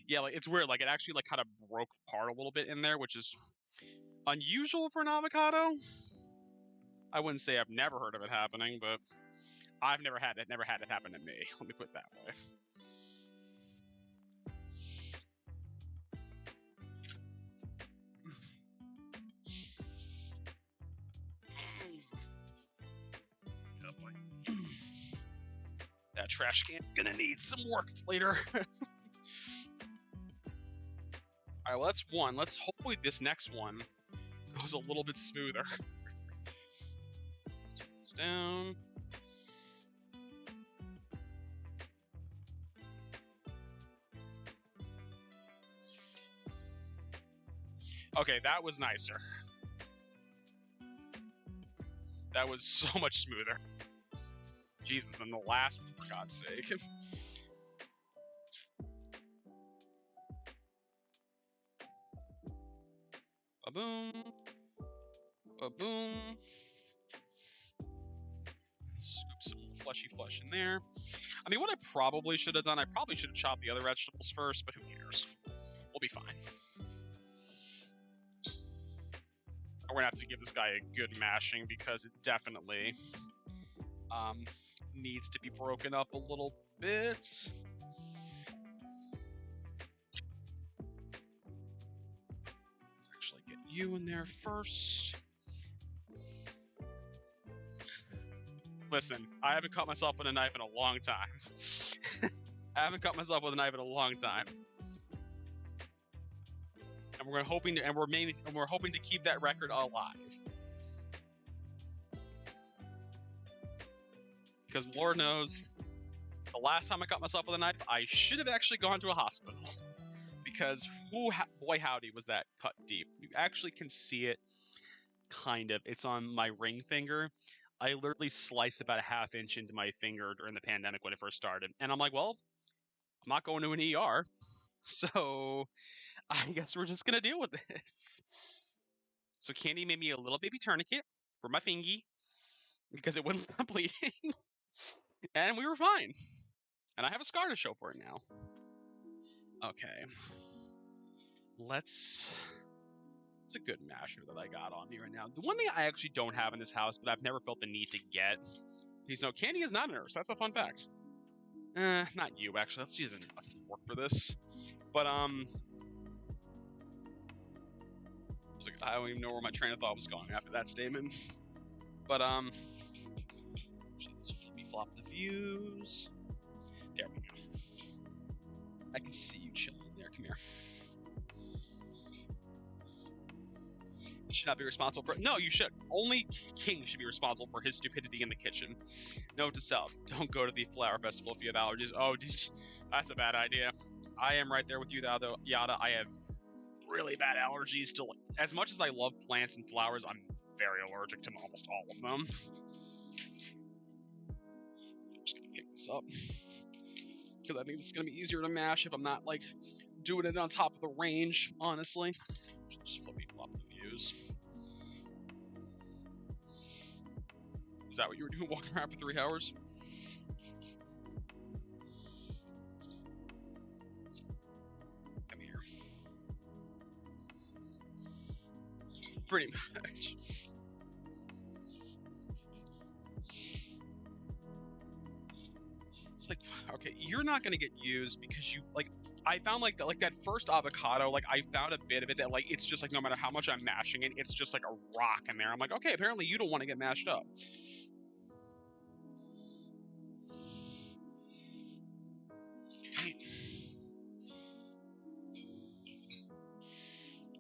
Speaker 4: Yeah, like it's weird. Like it actually like kind of broke apart a little bit in there, which is Unusual for an avocado? I wouldn't say I've never heard of it happening, but I've never had it happen to me. Let me put it that way. That trash can gonna need some work later. Alright, well that's one. Let's hopefully this next one goes a little bit smoother. Let's turn this down. Okay, that was nicer. That was so much smoother. Jesus, then the last one, for God's sake. Ba-boom. Ba-boom. Scoop some fleshy flesh in there. I mean, what I probably should have done, I probably should have chopped the other vegetables first, but who cares? We'll be fine. We're gonna have to give this guy a good mashing because it definitely needs to be broken up a little bit. Let's actually get you in there first. Listen, I haven't cut myself with a knife in a long time. I haven't cut myself with a knife in a long time. And we're hoping to keep that record alive. Because Lord knows, the last time I cut myself with a knife, I should have actually gone to a hospital. Because boy howdy was that cut deep. You actually can see it, kind of. It's on my ring finger. I literally sliced about a ½ inch into my finger during the pandemic when it first started. And I'm like, well, I'm not going to an ER. So I guess we're just going to deal with this. So Candy made me a little baby tourniquet for my fingy because it wouldn't stop bleeding. And we were fine. And I have a scar to show for it now. Okay. It's a good masher that I got on me right now. The one thing I actually don't have in this house, but I've never felt the need to get, because no, Candy is not a nurse. That's a fun fact. Not you, actually. Let's use enough work for this. But, I don't even know where my train of thought was going after that statement. But, let's flippy flop the views. There we go. I can see you chilling there. Come here. You should not be responsible for... No, you should. Only King should be responsible for his stupidity in the kitchen. Note to self, don't go to the flower festival if you have allergies. Oh, that's a bad idea. I am right there with you, though, Yada. I have really bad allergies to... As much as I love plants and flowers, I'm very allergic to almost all of them. I'm just going to pick this up. Because I think this is going to be easier to mash if I'm not, doing it on top of the range, honestly. Just flippy flop the views. Is that what you were doing, walking around for 3 hours? Come here. Pretty much. It's okay, you're not gonna get used because you, I found, that first avocado, I found a bit of it that, it's just, no matter how much I'm mashing it, it's just, a rock in there. I'm like, okay, apparently you don't want to get mashed up.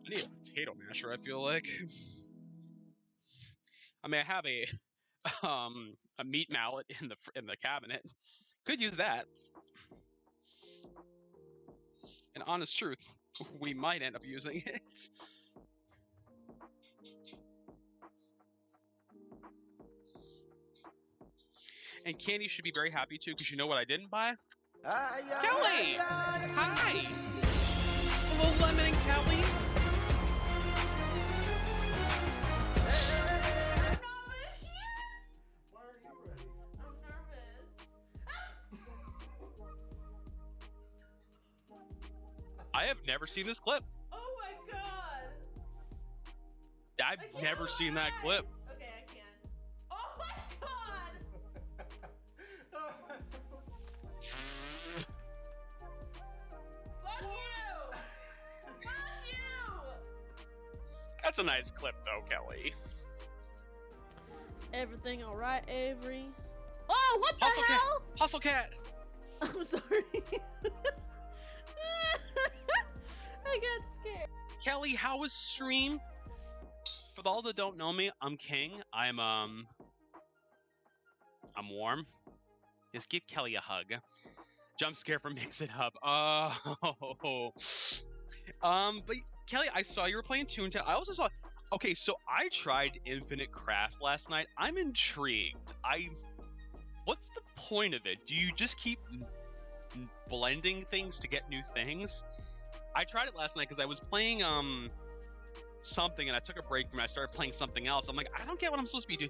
Speaker 4: I need a potato masher, I feel like. I mean, I have a meat mallet in the cabinet. Could use that. And honest truth, we might end up using it. And Candy should be very happy too, because you know what I didn't buy? Kelly! Hi! Hello, Lemon and Kelly! I have never seen this clip.
Speaker 10: Oh my god!
Speaker 4: I've never seen that clip.
Speaker 2: Okay, I can. Oh my god! Fuck you! Fuck you!
Speaker 4: That's a nice clip, though, Kelly.
Speaker 10: Everything all right, Avery? Oh, what the
Speaker 4: Hustle
Speaker 10: hell?
Speaker 4: cat. Hustle cat.
Speaker 10: I'm sorry. I got scared.
Speaker 4: Kelly, how was stream? For all that don't know me, I'm King. I'm warm. Just give Kelly a hug. Jump scare from Mix It Up. Oh. But Kelly, I saw you were playing Toontown. I also saw. Okay, so I tried Infinite Craft last night. I'm intrigued. What's the point of it? Do you just keep blending things to get new things? I tried it last night because I was playing something and I took a break from it. I started playing something else. I'm like, I don't get what I'm supposed to be doing.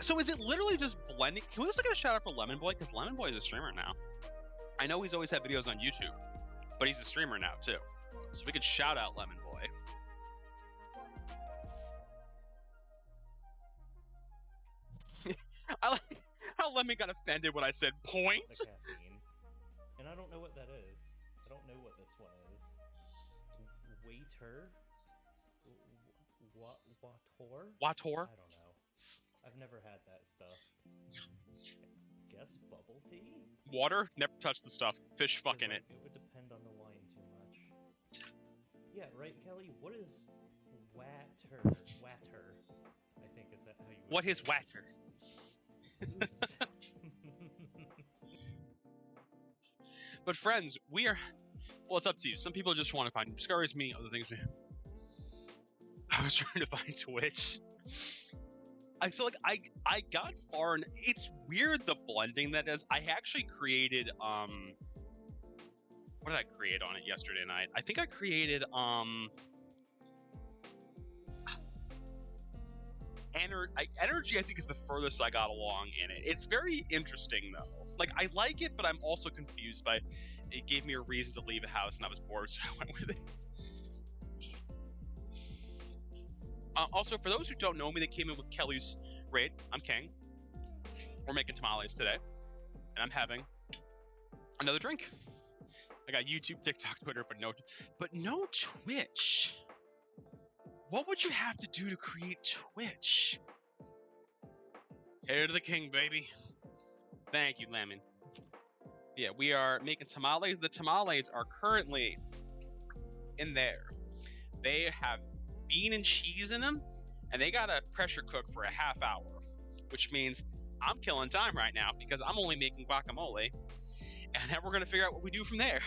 Speaker 4: So is it literally just blending? Can we also get a shout out for Lemon Boy? Because Lemon Boy is a streamer now. I know he's always had videos on YouTube, but he's a streamer now too. So we could shout out Lemon Boy. I like how Lemon got offended when I said point.
Speaker 3: The caffeine. And I don't know what that is. I don't know what this one is. Waiter? Wator?
Speaker 4: Wator?
Speaker 3: I don't know. I've never had that stuff. Guess bubble tea?
Speaker 4: Water? Never touch the stuff. Fish fucking it.
Speaker 3: It would depend on the wine too much. Yeah, right, Kelly? What is water? Water. I think is that how you would
Speaker 4: What
Speaker 3: say
Speaker 4: is
Speaker 3: it.
Speaker 4: water? But friends, we are. Well, it's up to you. Some people just want to find discoveries. Me, other things. I was trying to find Twitch. I got far, and it's weird the blending that is. I actually created what did I create on it yesterday night? I think I created energy. I think is the furthest I got along in it. It's very interesting though. Like I like it, but I'm also confused by. It gave me a reason to leave a house, and I was bored, so I went with it. Also, for those who don't know me, that came in with Kelly's raid. I'm King. We're making tamales today, and I'm having another drink. I got YouTube, TikTok, Twitter, but no Twitch. What would you have to do to create Twitch? Hair to the king, baby. Thank you, Lemon. Yeah, we are making tamales. The tamales are currently in there. They have bean and cheese in them, and they got to pressure cook for a half hour, which means I'm killing time right now because I'm only making guacamole, and then we're going to figure out what we do from there.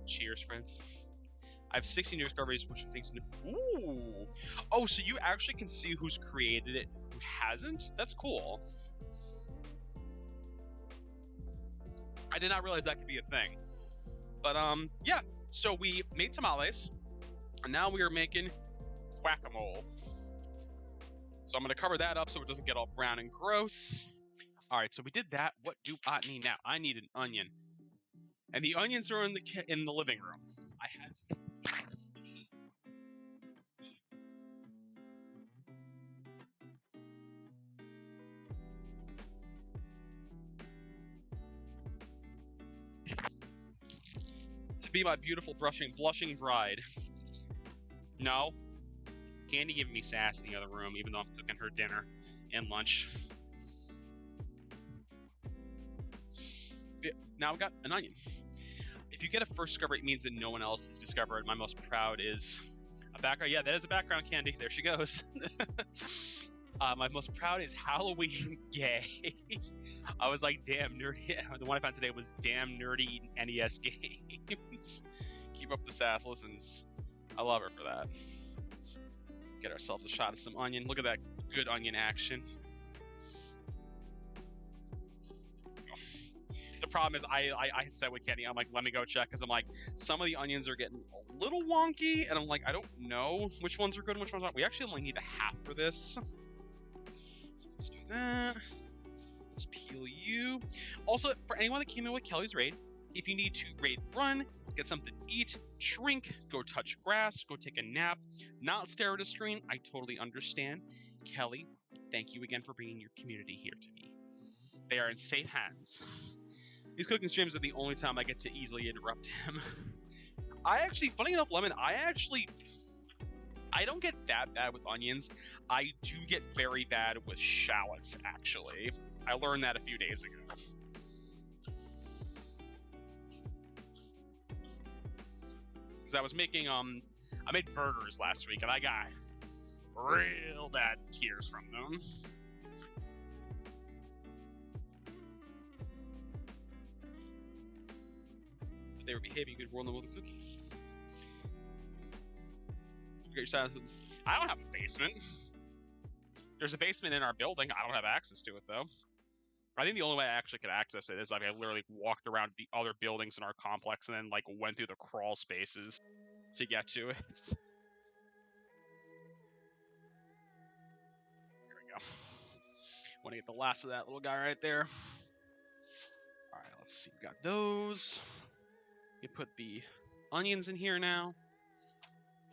Speaker 4: Cheers, friends. I have 16 new discoveries, which I think is new. Ooh. Oh, so you actually can see who's created it, who hasn't? That's cool. I did not realize that could be a thing. But, yeah. So we made tamales, and now we are making guacamole. So I'm going to cover that up so it doesn't get all brown and gross. All right, so we did that. What do I need now? I need an onion. And the onions are in the living room. I had to... be my beautiful blushing bride. No. Candy giving me sass in the other room, even though I'm cooking her dinner and lunch. Yeah, now we got an onion. If you get a first discovery, it means that no one else has discovered. My most proud is a background. Yeah, that is a background, Candy. There she goes. My most proud is Halloween gay. I was like, damn nerdy. The one I found today was damn nerdy NES games. Keep up the sass, listens. I love her for that. Let's get ourselves a shot of some onion. Look at that good onion action. The problem is I said with Kenny, I'm like, let me go check, because I'm like, some of the onions are getting a little wonky, and I'm like, I don't know which ones are good and which ones aren't. We actually only need a half for this. So let's do that. Let's peel you. Also, for anyone that came in with Kelly's raid, If you need to raid run, get something to eat, drink, go touch grass, go take a nap, not stare at a screen, I totally understand. Kelly, thank you again for bringing your community here to me. They are in safe hands. These cooking streams are the only time I get to easily interrupt him. I actually, funny enough, Lemon, I don't get that bad with onions. I do get very bad with shallots, actually. I learned that a few days ago. Because I was making, I made burgers last week, and I got real bad tears from them. But they were behaving good, rolling them with a cookie. I don't have a basement. There's a basement in our building. I don't have access to it, though. I think the only way I actually could access it is like I literally walked around the other buildings in our complex and then like went through the crawl spaces to get to it. Here we go. Want to get the last of that little guy right there. All right, let's see. We got those. You put the onions in here now.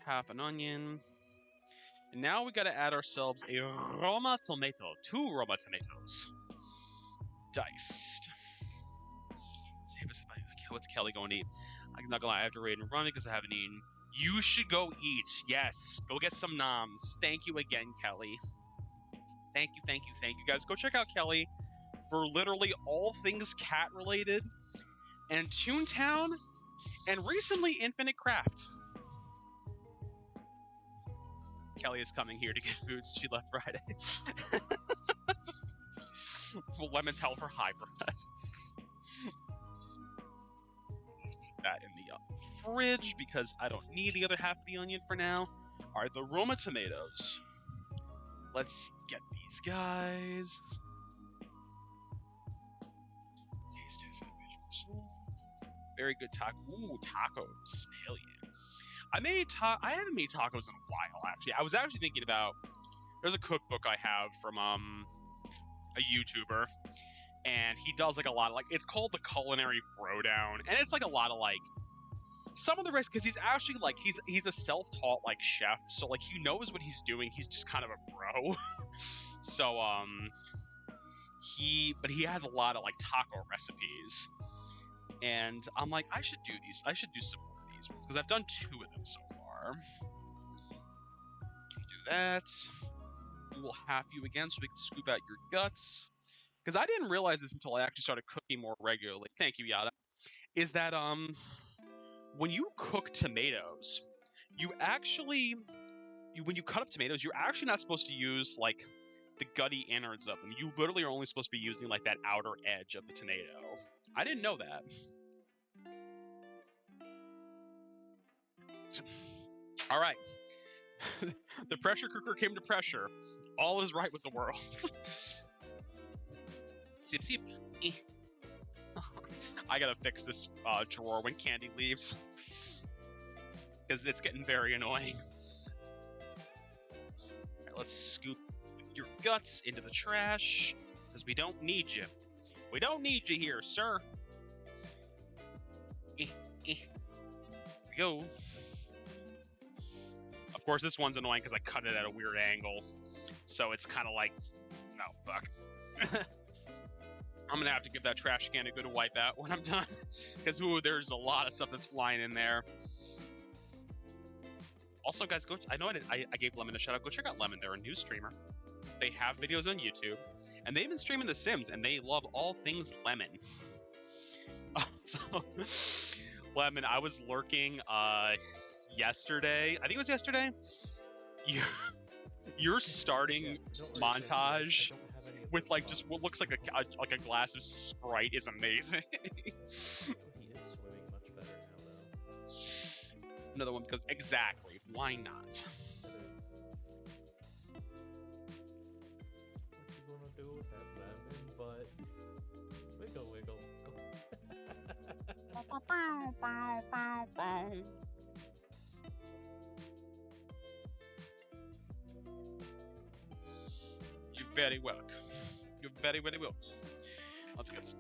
Speaker 4: Half an onion. And now we gotta add ourselves a Roma tomato. 2 Roma tomatoes. Diced. Save us if what's Kelly going to eat? I'm not gonna lie, I have to raid and run because I haven't eaten. You should go eat. Yes. Go get some noms. Thank you again, Kelly. Thank you, thank you, thank you. Guys, go check out Kelly for literally all things cat related. And Toontown. And recently Infinite Craft. Kelly is coming here to get food. She left Friday. Will Lemon tell her high breasts? Let's put that in the fridge because I don't need the other half of the onion for now. All right, the Roma tomatoes. Let's get these guys. Very good taco. Ooh, tacos. Hell yeah. I haven't made tacos in a while, actually. I was actually thinking about, there's a cookbook I have from a YouTuber, and he does like a lot of like, it's called the Culinary Bro-Down, and it's like a lot of like, some of the rest, because he's actually like, he's a self-taught like chef, so like he knows what he's doing, he's just kind of a bro. So he has a lot of like taco recipes, and I'm like, I should do some more of these ones, because I've done 2 of them so far. You do that. We will half you again so we can scoop out your guts. Because I didn't realize this until I actually started cooking more regularly. Thank you, Yada. Is that when you cook tomatoes, when you cut up tomatoes, you're actually not supposed to use like the gutty innards of them. You literally are only supposed to be using like that outer edge of the tomato. I didn't know that. All right. The pressure cooker came to pressure. All is right with the world. Sip, sip. I gotta fix this drawer when Candy leaves. Because it's getting very annoying. Alright, let's scoop your guts into the trash. Because we don't need you. We don't need you here, sir. Here we go. Of course, this one's annoying because I cut it at a weird angle. So it's kind of like, no, fuck. I'm going to have to give that trash can a good wipe out when I'm done. Because, there's a lot of stuff that's flying in there. Also, guys, I know I gave Lemon a shout out. Go check out Lemon. They're a new streamer. They have videos on YouTube. And they've been streaming The Sims, and they love all things lemon. So, Lemon, I was lurking yesterday. I think it was yesterday. Your starting montage with like just what looks like a glass of Sprite is amazing.
Speaker 3: He is swimming much better now, though.
Speaker 4: Another one because exactly. Why not?
Speaker 3: With that lemon, but wiggle, wiggle.
Speaker 4: You're very welcome. You're very, very welcome. Let's get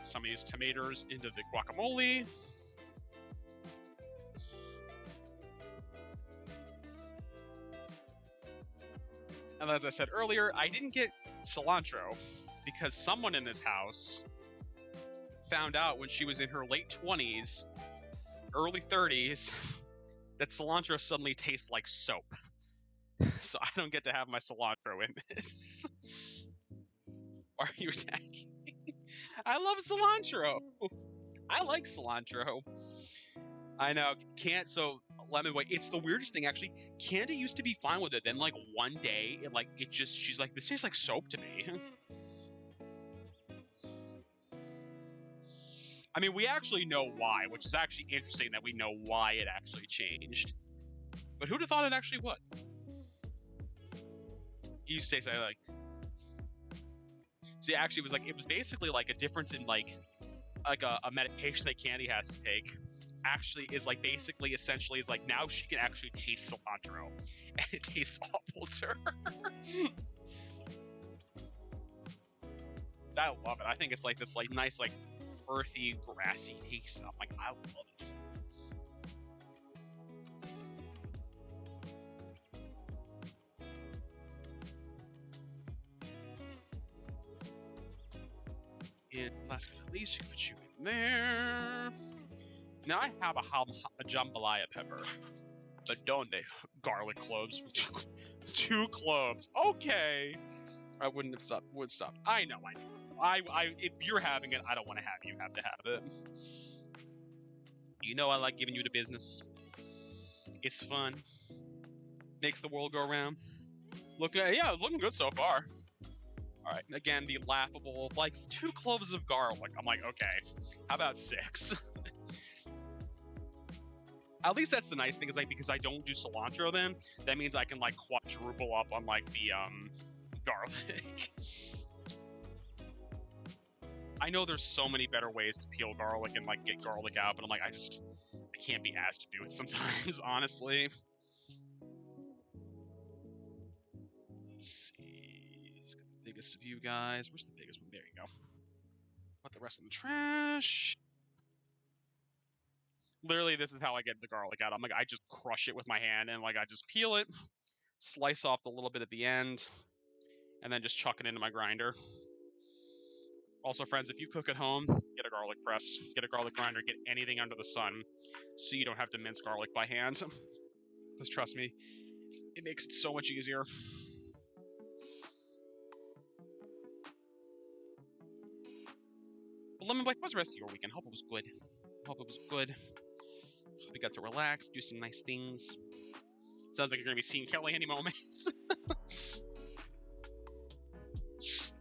Speaker 4: some of these tomatoes into the guacamole. And as I said earlier, I didn't get cilantro because someone in this house found out when she was in her late 20s, early 30s, that cilantro suddenly tastes like soap. So I don't get to have my cilantro in this. Why are you attacking? I love cilantro. I like cilantro. I know. Can't. So lemon white. It's the weirdest thing, actually. Candy used to be fine with it. Then, like, one day, she's like, this tastes like soap to me. I mean, we actually know why, which is actually interesting that we know why it actually changed. But who'd have thought it actually would? You used to say something like, so actually it was basically like a difference in like a medication that Candy has to take actually is like basically essentially is like now she can actually taste cilantro and it tastes awful to her. So I love it. I think it's like this like nice like earthy grassy taste. I'm like, I love it. And last but not least, you can put you in there. Now I have a jambalaya pepper, but don't they? Garlic cloves. Two cloves. Okay. I wouldn't have stopped. Would stop. I know. If you're having it, I don't want to have you have to have it. You know I like giving you the business. It's fun. Makes the world go round. Looking good so far. All right, again, the laughable, like, 2 cloves of garlic. I'm like, okay, how about 6? At least that's the nice thing, is like, because I don't do cilantro then, that means I can, like, quadruple up on, like, the, garlic. I know there's so many better ways to peel garlic and, like, get garlic out, but I'm like, I can't be asked to do it sometimes, honestly. Let's see. Biggest of you guys. Where's the biggest one? There you go. Put the rest in the trash. Literally, this is how I get the garlic out. I'm like, I just crush it with my hand and like I just peel it, slice off the little bit at the end, and then just chuck it into my grinder. Also, friends, if you cook at home, get a garlic press, get a garlic grinder, get anything under the sun, so you don't have to mince garlic by hand. Because trust me, it makes it so much easier. Lemon Blake, how's the rest of your weekend? Hope it was good. Hope we got to relax, do some nice things. Sounds like you're gonna be seeing Kelly any moment.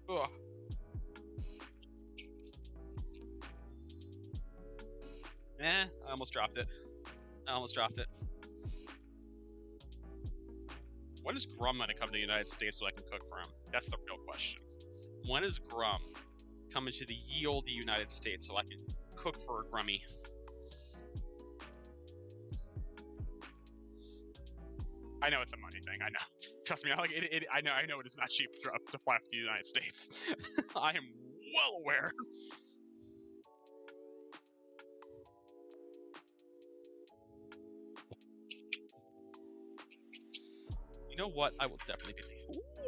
Speaker 4: Ugh. I almost dropped it. When is Grum gonna come to the United States so I can cook for him? That's the real question. When is Grum coming to the ye olde United States so I can cook for Grummy? I know it's a money thing. I know. Trust me. I know it is not cheap to fly to the United States. I am well aware. You know what? I will definitely be.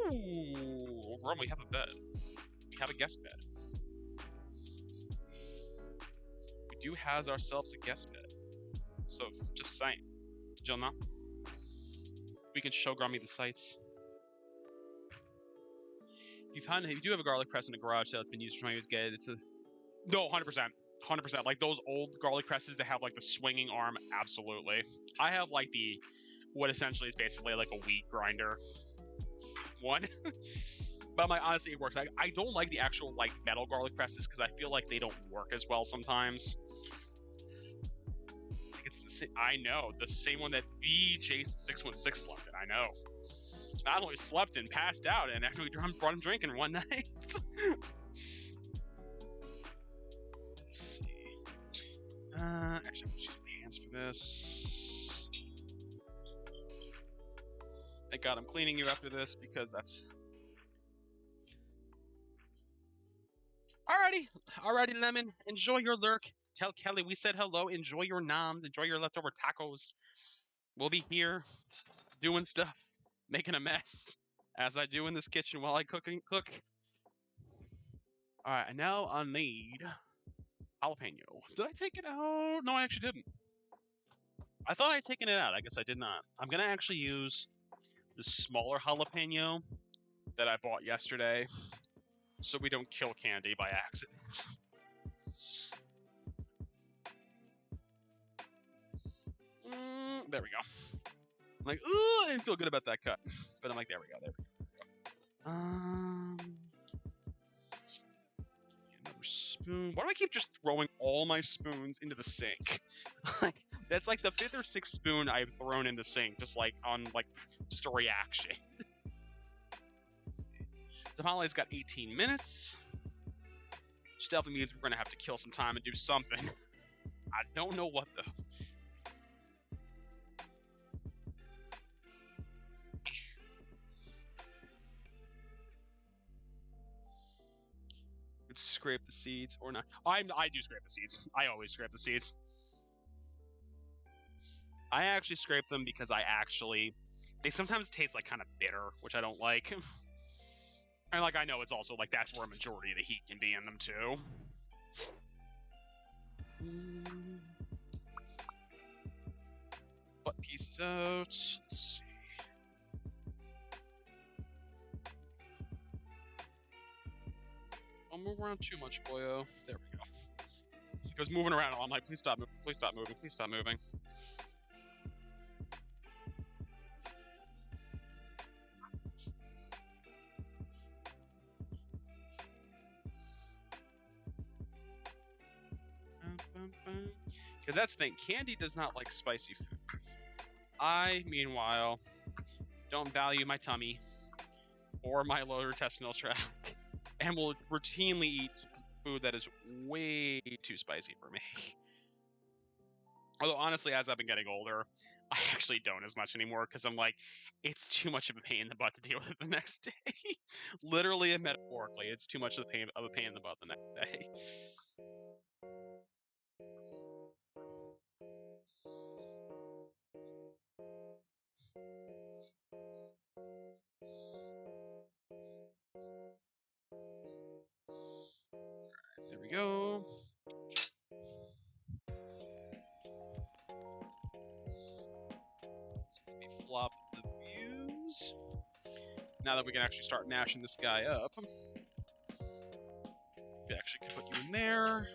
Speaker 4: Ooh, Grum, we have a bed. We have a guest bed. We do have ourselves a guest bed. So, just saying. Did you know? We can show Grummy the sights. You do have a garlic press in the garage that's been used for 20 years. Get it. No, 100%. 100%. Like those old garlic presses that have like the swinging arm. Absolutely. I have like what essentially is basically like a wheat grinder one. But I'm like, honestly, it works. I don't like the actual like metal garlic presses because I feel like they don't work as well sometimes. It's the same. I know, the same one that the Jason616 slept in. I know. Not only slept in, passed out, and after we brought him drinking one night. Let's see. Actually, I'm gonna use my hands for this. Thank God I'm cleaning you after this because that's. All right. Alrighty, Lemon. Enjoy your lurk. Tell Kelly we said hello. Enjoy your noms. Enjoy your leftover tacos. We'll be here doing stuff, making a mess, as I do in this kitchen while I cook. Alright, and now I'll need jalapeno. Did I take it out? No, I actually didn't. I thought I'd taken it out. I guess I did not. I'm going to actually use the smaller jalapeno that I bought yesterday so we don't kill Candy by accident. There we go. I'm like, ooh, I didn't feel good about that cut. But I'm like, there we go. Another spoon. Why do I keep just throwing all my spoons into the sink? Like, that's like the 5th or 6th spoon I've thrown in the sink, just like on just a reaction. Tamale's got 18 minutes. Which definitely means we're gonna have to kill some time and do something. I don't know what though. Let's scrape the seeds or not. I do scrape the seeds. I always scrape the seeds. I actually scrape them because they sometimes taste like kind of bitter, which I don't like. And like I know it's also like that's where a majority of the heat can be in them too. Butt pieces out. Let's see. Don't move around too much, boyo. There we go. He goes moving around. I'm like, please stop moving. Please stop moving. Please stop moving. Because that's the thing. Candy does not like spicy food. I, meanwhile, don't value my tummy or my lower intestinal tract and will routinely eat food that is way too spicy for me. Although, honestly, as I've been getting older, I actually don't as much anymore because I'm like, it's too much of a pain in the butt to deal with it the next day. Literally and metaphorically, it's too much of a pain in the butt the next day. There we go. Flop the views. Now that we can actually start mashing this guy up. We actually can put you in there.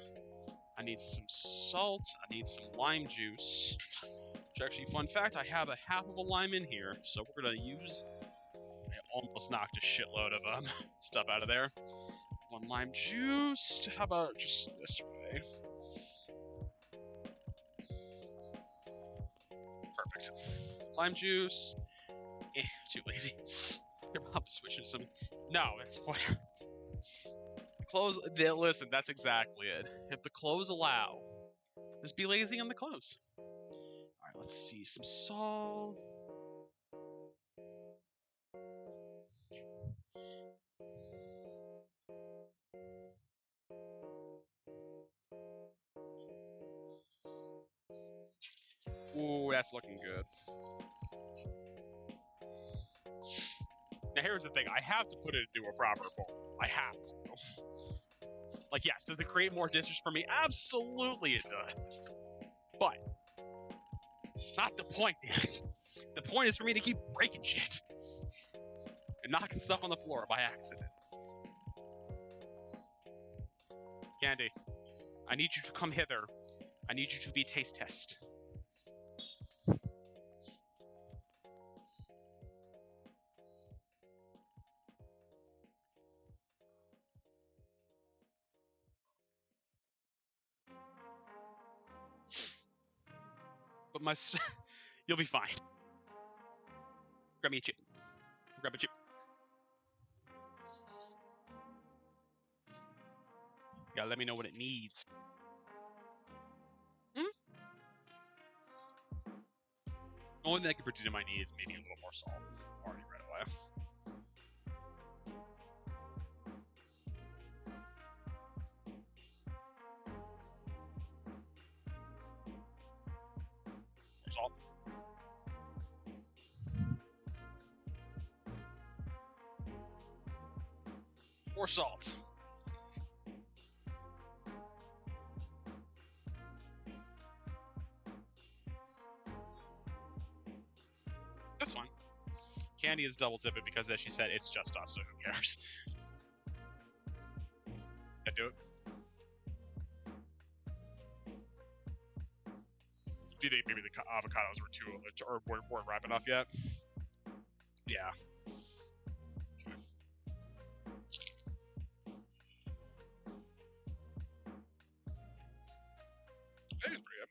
Speaker 4: I need some salt. I need some lime juice. Which actually, fun fact, I have a half of a lime in here. So we're going to use... I almost knocked a shitload of stuff out of there. 1 lime juice. How about just this way? Perfect. Lime juice. Too lazy. You're probably switching to some... No, it's fine. The clothes... Listen, that's exactly it. If the clothes allow, just be lazy on the clothes. Alright, let's see. Some salt. Ooh, that's looking good. Now here's the thing, I have to put it into a proper bowl. I have to. Like, yes, does it create more dishes for me? Absolutely it does. But it's not the point, damn it. The point is for me to keep breaking shit. And knocking stuff on the floor by accident. Candy, I need you to come hither. I need you to be taste test. But you'll be fine. Grab me a chip. Grab a chip. You gotta let me know what it needs. The only thing I can predict it might need is maybe a little more salt. Already right away. salt. Four salt. That's fine. Candy is double tip it because, as she said, it's just us, so who cares? Yeah, do it. Do you think maybe the avocados were too, or weren't ripe enough yet? Yeah. I think it's pretty good.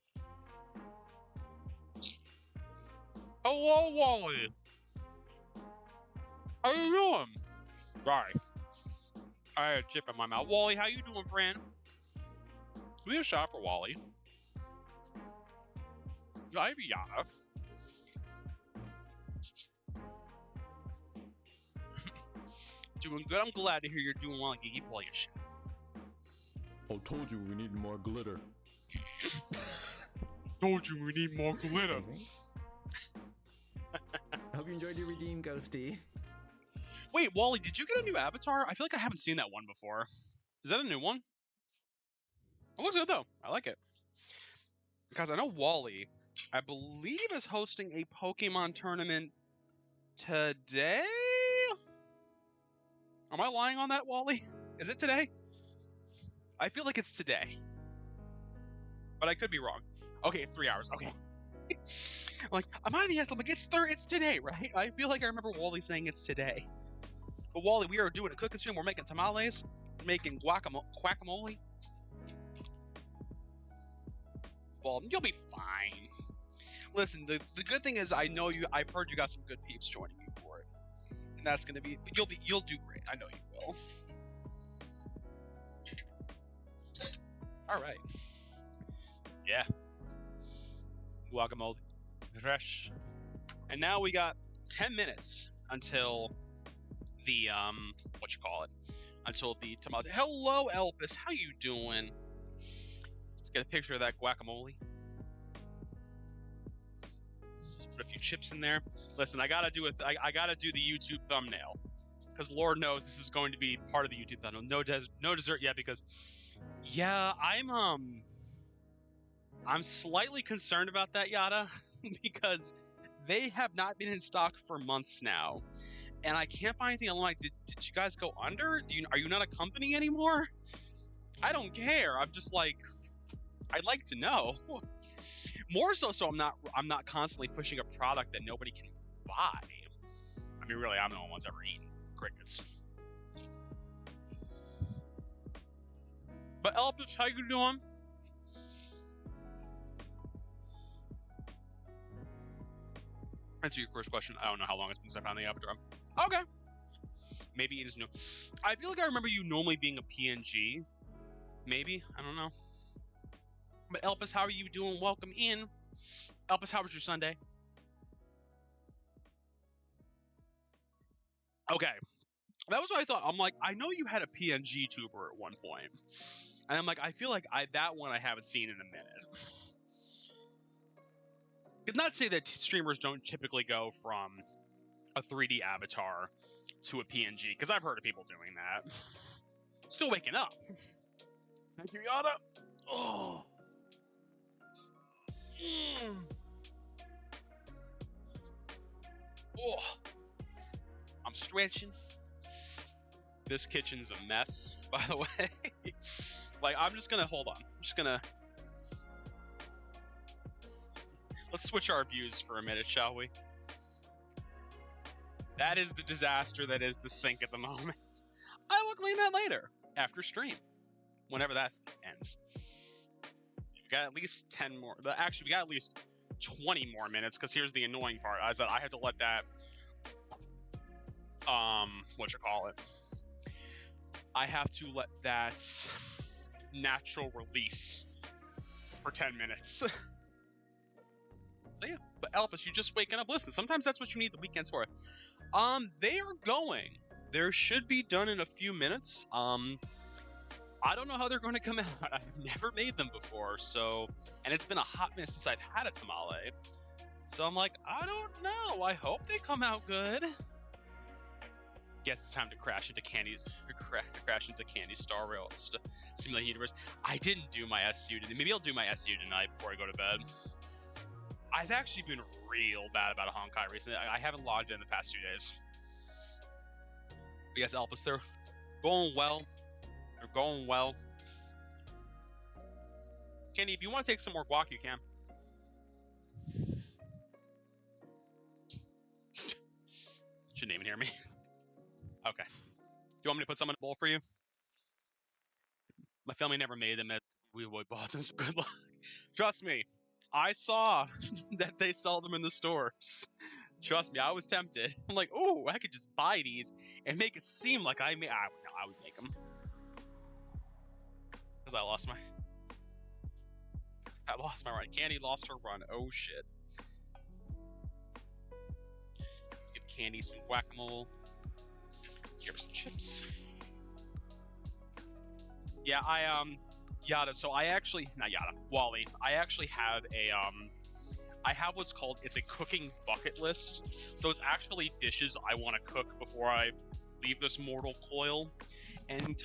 Speaker 4: Hello, Wally. How you doing? Sorry. I had a chip in my mouth. Wally, how you doing, friend? We a shot for Wally. Ivy Yada. Doing good. I'm glad to hear you're doing well. You keep all your shit.
Speaker 3: Oh, told you we need more glitter.
Speaker 4: Told you we need more glitter.
Speaker 11: I hope you enjoyed your redeem, Ghosty.
Speaker 4: Wait, Wally, did you get a new avatar? I feel like I haven't seen that one before. Is that a new one? It looks good, though. I like it. Because I know Wally, I believe, is hosting a Pokemon tournament today? Am I lying on that, Wally? Is it today? I feel like it's today. But I could be wrong. Okay, 3 hours. Okay. Like, am I the anthem? Like, it's today, right? I feel like I remember Wally saying it's today. But Wally, we are doing a cooking stream. We're making tamales. We're making guacamole. Well, you'll be fine. Listen, the good thing is I know you. I've heard you got some good peeps joining you for it, and that's gonna be. You'll do great. I know you will. All right. Yeah. Guacamole. Fresh. And now we got 10 minutes until the until the tamale. Hello, Elpis. How you doing? Let's get a picture of that guacamole. Let's put a few chips in there. Listen, I gotta do I gotta do the YouTube thumbnail, because Lord knows this is going to be part of the YouTube thumbnail. No dessert yet, because yeah, I'm slightly concerned about that, Yada, because they have not been in stock for months now, and I can't find anything. I'm like, did you guys go under? Are you not a company anymore? I don't care. I'm just like, I'd like to know. More so I'm not constantly pushing a product that nobody can buy. I mean, really, I'm the only one's ever eaten crickets. But Elpis, how you doing? Answer your first question. I don't know how long it's been since I found the avatar. Okay. Maybe it is new. I feel like I remember you normally being a PNG. Maybe. I don't know. But Elpis, how are you doing? Welcome in. Elpis, how was your Sunday? Okay. That was what I thought. I'm like, I know you had a PNG tuber at one point. And I'm like, I feel like that one I haven't seen in a minute. Could not say that streamers don't typically go from a 3D avatar to a PNG, because I've heard of people doing that. Still waking up. Thank you, Yada. Oh. Oh. I'm stretching. This kitchen's a mess, by the way. Like, I'm just gonna hold on. I'm just gonna. Let's switch our views for a minute, shall we? That is the disaster that is the sink at the moment. I will clean that later, after stream, whenever that ends. We got at least 10 more. Actually, we got at least 20 more minutes, because here's the annoying part. I said I have to let that, I have to let that natural release for 10 minutes. So yeah, but Elpis, you're just waking up. Listen, sometimes that's what you need the weekends for. They are going. They should be done in a few minutes. I don't know how they're going to come out. I've never made them before, so, and it's been a hot minute since I've had a tamale. So I'm like, I don't know. I hope they come out good. Guess it's time to crash into Candy Star Rail Simulated Universe. I didn't do my SU today. Maybe I'll do my SU tonight before I go to bed. I've actually been real bad about a Honkai recently. I haven't logged in the past 2 days. But yes, Elpis, they're going well. They're going well. Kenny, if you want to take some more guac, you can. Shouldn't even hear me. Okay. Do you want me to put some in a bowl for you? My family never made them. We would bought them, so good luck. Trust me, I saw that they sell them in the stores. Trust me, I was tempted. I'm like, oh, I could just buy these and make it seem like I would make them. Because I lost my run. Candy lost her run. Oh shit. Give Candy some guacamole. Give her some chips. Yeah, Yada, so I actually, not Yada, Wally, I actually have I have what's called, it's a cooking bucket list. So it's actually dishes I want to cook before I leave this mortal coil. And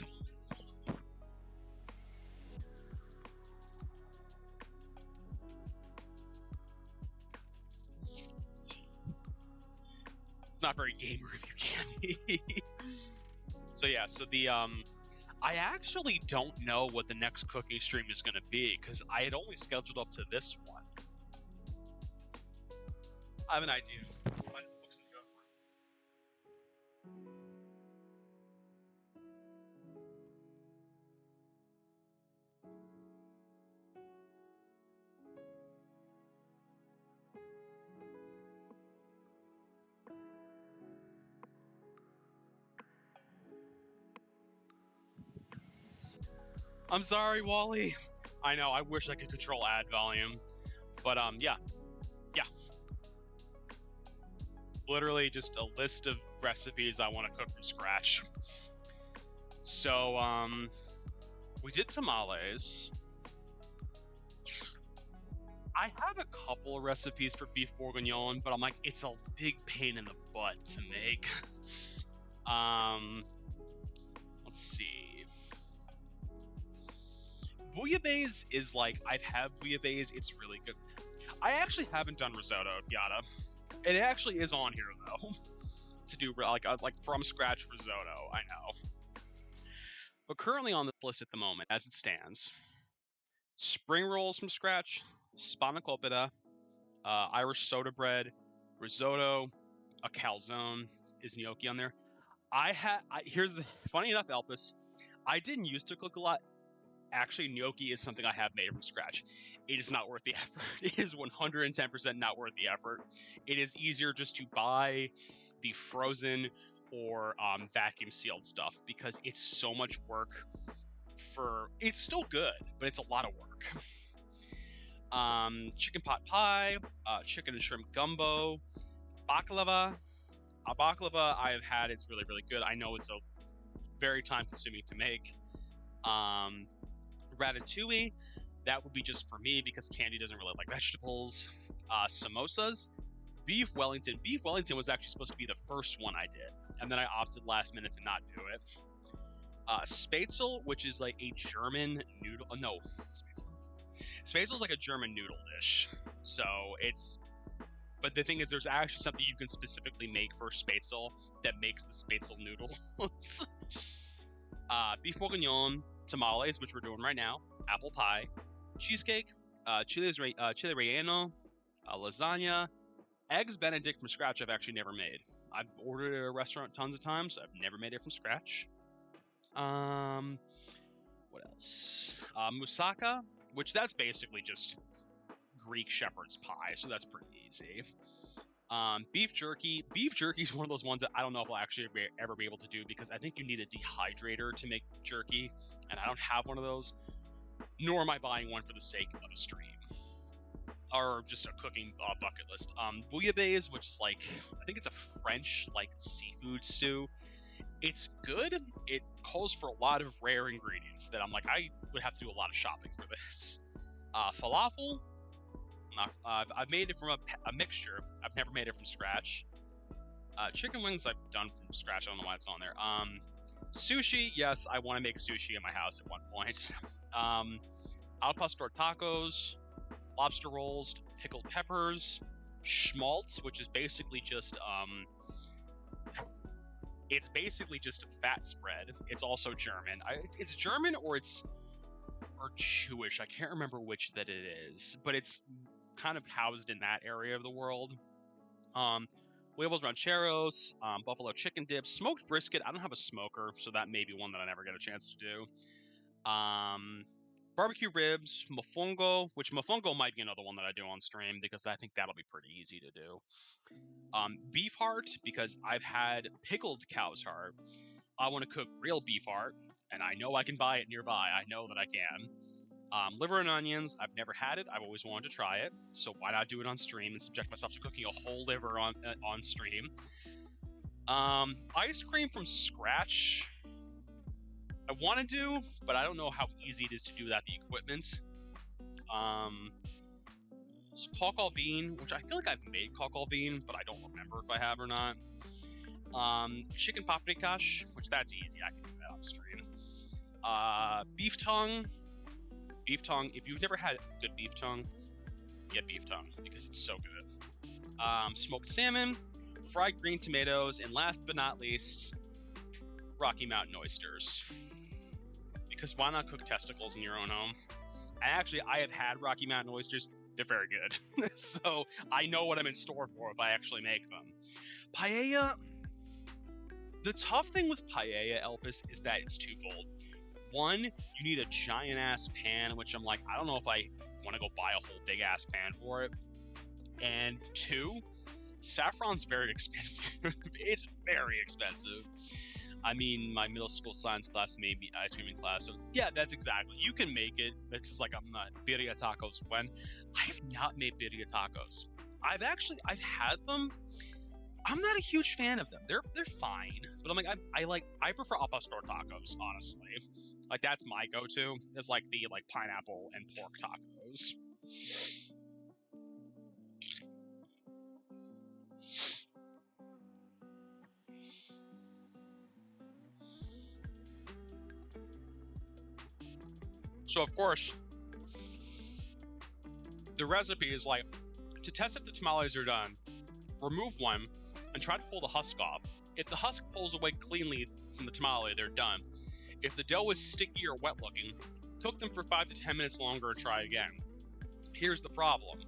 Speaker 4: it's not very gamer if you can't. So yeah, so the, I actually don't know what the next cooking stream is going to be, because I had only scheduled up to this one. I have an idea. I'm sorry, Wally. I know, I wish I could control ad volume. But, yeah. Yeah. Literally just a list of recipes I want to cook from scratch. So, we did tamales. I have a couple of recipes for beef bourguignon, but I'm like, it's a big pain in the butt to make. Let's see. Bouillabaisse is like, I've had bouillabaisse, it's really good. I actually haven't done risotto, Yada. It actually is on here, though. To do, like from scratch risotto, I know. But currently on this list at the moment, as it stands, spring rolls from scratch, spanakopita, Irish soda bread, risotto, a calzone, is gnocchi on there. Here's the, funny enough, Elpis, I didn't used to cook a lot. Actually, gnocchi is something I have made from scratch. It is not worth the effort. It is 110% not worth the effort. It is easier just to buy the frozen or vacuum sealed stuff, because it's so much work it's still good, but it's a lot of work. Chicken pot pie, chicken and shrimp gumbo, baklava. Baklava I have had, it's really, really good. I know it's a very time consuming to make. Ratatouille, that would be just for me because Candy doesn't really like vegetables. Samosas, beef Wellington. Beef Wellington was actually supposed to be the first one I did, and then I opted last minute to not do it. Spätzle, which is like a German noodle. No, Spätzle is like a German noodle dish. So but the thing is, there's actually something you can specifically make for Spätzle that makes the Spätzle noodles. Beef bourguignon, tamales, which we're doing right now, apple pie, cheesecake, chile relleno, lasagna, eggs Benedict from scratch I've actually never made. I've ordered it at a restaurant tons of times, so I've never made it from scratch. What else? Moussaka, which that's basically just Greek shepherd's pie, so that's pretty easy. Beef jerky. Beef jerky is one of those ones that I don't know if I'll actually ever be able to do, because I think you need a dehydrator to make jerky, and I don't have one of those, nor am I buying one for the sake of a stream. Or just a cooking bucket list. Bouillabaisse, which is like, I think it's a French, like, seafood stew. It's good. It calls for a lot of rare ingredients that I'm like, I would have to do a lot of shopping for this. Falafel. I've made it from a mixture. I've never made it from scratch. Chicken wings I've done from scratch. I don't know why it's on there. Sushi, yes, I want to make sushi in my house at one point. Al pastor tacos, lobster rolls, pickled peppers, schmaltz, which is basically just it's basically just a fat spread. It's also German. It's German or Jewish. I can't remember which that it is, but it's kind of housed in that area of the world. Huevos rancheros, buffalo chicken dips, smoked brisket. I don't have a smoker, so that may be one that I never get a chance to do. Barbecue ribs, mofongo, which mofongo might be another one that I do on stream because I think that'll be pretty easy to do. Beef heart, because I've had pickled cow's heart. I want to cook real beef heart, and I know I can buy it nearby. I know that I can. Liver and onions, I've never had it. I've always wanted to try it, so why not do it on stream and subject myself to cooking a whole liver on stream? Ice cream from scratch, I want to do, but I don't know how easy it is to do without the equipment. Coq au vin, which I feel like I've made coq au vin, but I don't remember if I have or not. Chicken paprikash, which that's easy. I can do that on stream. Beef tongue. Beef tongue. If you've never had good beef tongue, get beef tongue because it's so good. Smoked salmon, fried green tomatoes, and last but not least, Rocky Mountain oysters. Because why not cook testicles in your own home? And actually, I have had Rocky Mountain oysters. They're very good. So I know what I'm in store for if I actually make them. Paella. The tough thing with paella, Elpis, is that it's twofold. One, you need a giant-ass pan, which I'm like, I don't know if I want to go buy a whole big-ass pan for it. And two, saffron's very expensive. It's very expensive. I mean, my middle school science class made me ice creaming class, so yeah, that's exactly. You can make it. It's just like I'm not birria tacos. When I have not made birria tacos, I've had them. I'm not a huge fan of them. They're fine, but I'm like I prefer al pastor tacos, honestly. Like that's my go-to. Is like the pineapple and pork tacos. So of course, the recipe is like to test if the tamales are done. Remove one and try to pull the husk off. If the husk pulls away cleanly from the tamale, they're done. If the dough is sticky or wet looking, cook them for 5 to 10 minutes longer and try again. Here's the problem.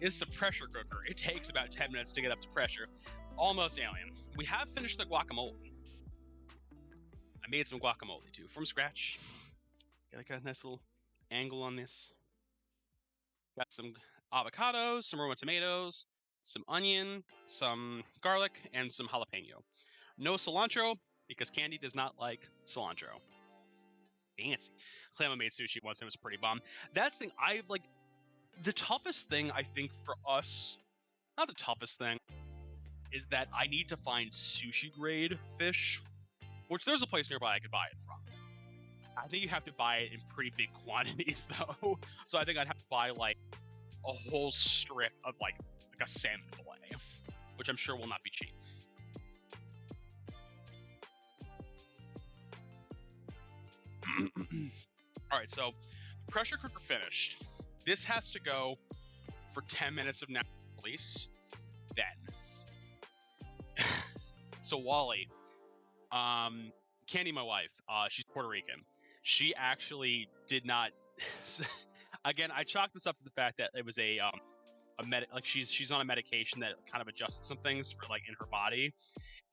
Speaker 4: It's a pressure cooker. It takes about 10 minutes to get up to pressure. Almost alien. We have finished the guacamole. I made some guacamole too, from scratch. Got a nice little angle on this. Got some avocados, some Roma tomatoes, some onion, some garlic, and some jalapeno. No cilantro, because Candy does not like cilantro. Fancy. Clamma made sushi once, and it was pretty bomb. That's the thing, the toughest thing, I think, for us, not the toughest thing, is that I need to find sushi-grade fish, which there's a place nearby I could buy it from. I think you have to buy it in pretty big quantities, though. So I think I'd have to buy, a whole strip of, a salmon fillet, which I'm sure will not be cheap. Alright, so pressure cooker finished. This has to go for 10 minutes of natural release. Then. So Wally, Candy, my wife, she's Puerto Rican. She actually did not. Again, I chalked this up to the fact that it was she's on a medication that kind of adjusted some things for in her body,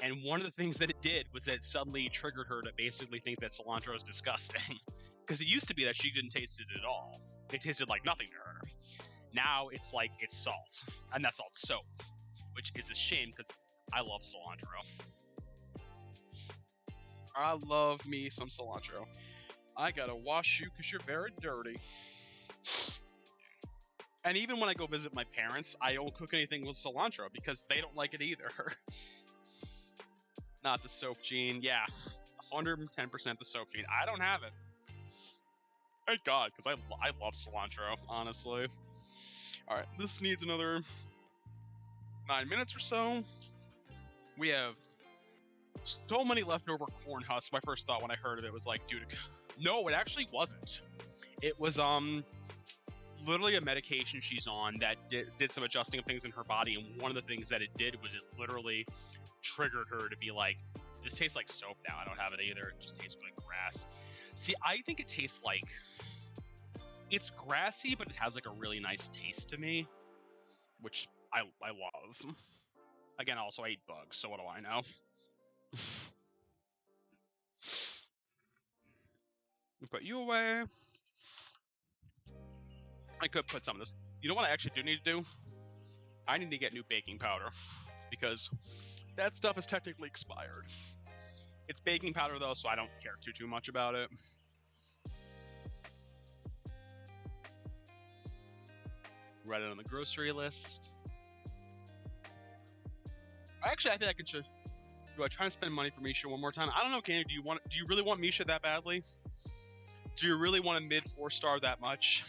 Speaker 4: and one of the things that it did was that it suddenly triggered her to basically think that cilantro is disgusting, because it used to be that she didn't taste it at all. It tasted like nothing to her. Now it's it's salt, and that salt's soap, which is a shame because I love cilantro. I love me some cilantro. I gotta wash you because you're very dirty. And even when I go visit my parents, I don't cook anything with cilantro because they don't like it either. Not the soap gene. Yeah, 110% the soap gene. I don't have it. Thank God, because I love cilantro, honestly. All right, this needs another 9 minutes or so. We have so many leftover corn husks. My first thought when I heard of it was like, dude, no, it actually wasn't. It was literally a medication she's on that did some adjusting of things in her body, and one of the things that it did was it literally triggered her to be like, this tastes like soap now. I don't have it either. It just tastes like grass. See, I think it tastes like, it's grassy, but it has like a really nice taste to me, which I love. Again, also I eat bugs, so what do I know? Put you away. I could put some of this. You know what I actually do need to do? I need to get new baking powder, because that stuff is technically expired. It's baking powder though, so I don't care too much about it. Write it on the grocery list. Actually, I think I can. Do I try to spend money for Misha one more time? I don't know, Kenny. Do you really want Misha that badly? Do you really want a mid 4-star that much?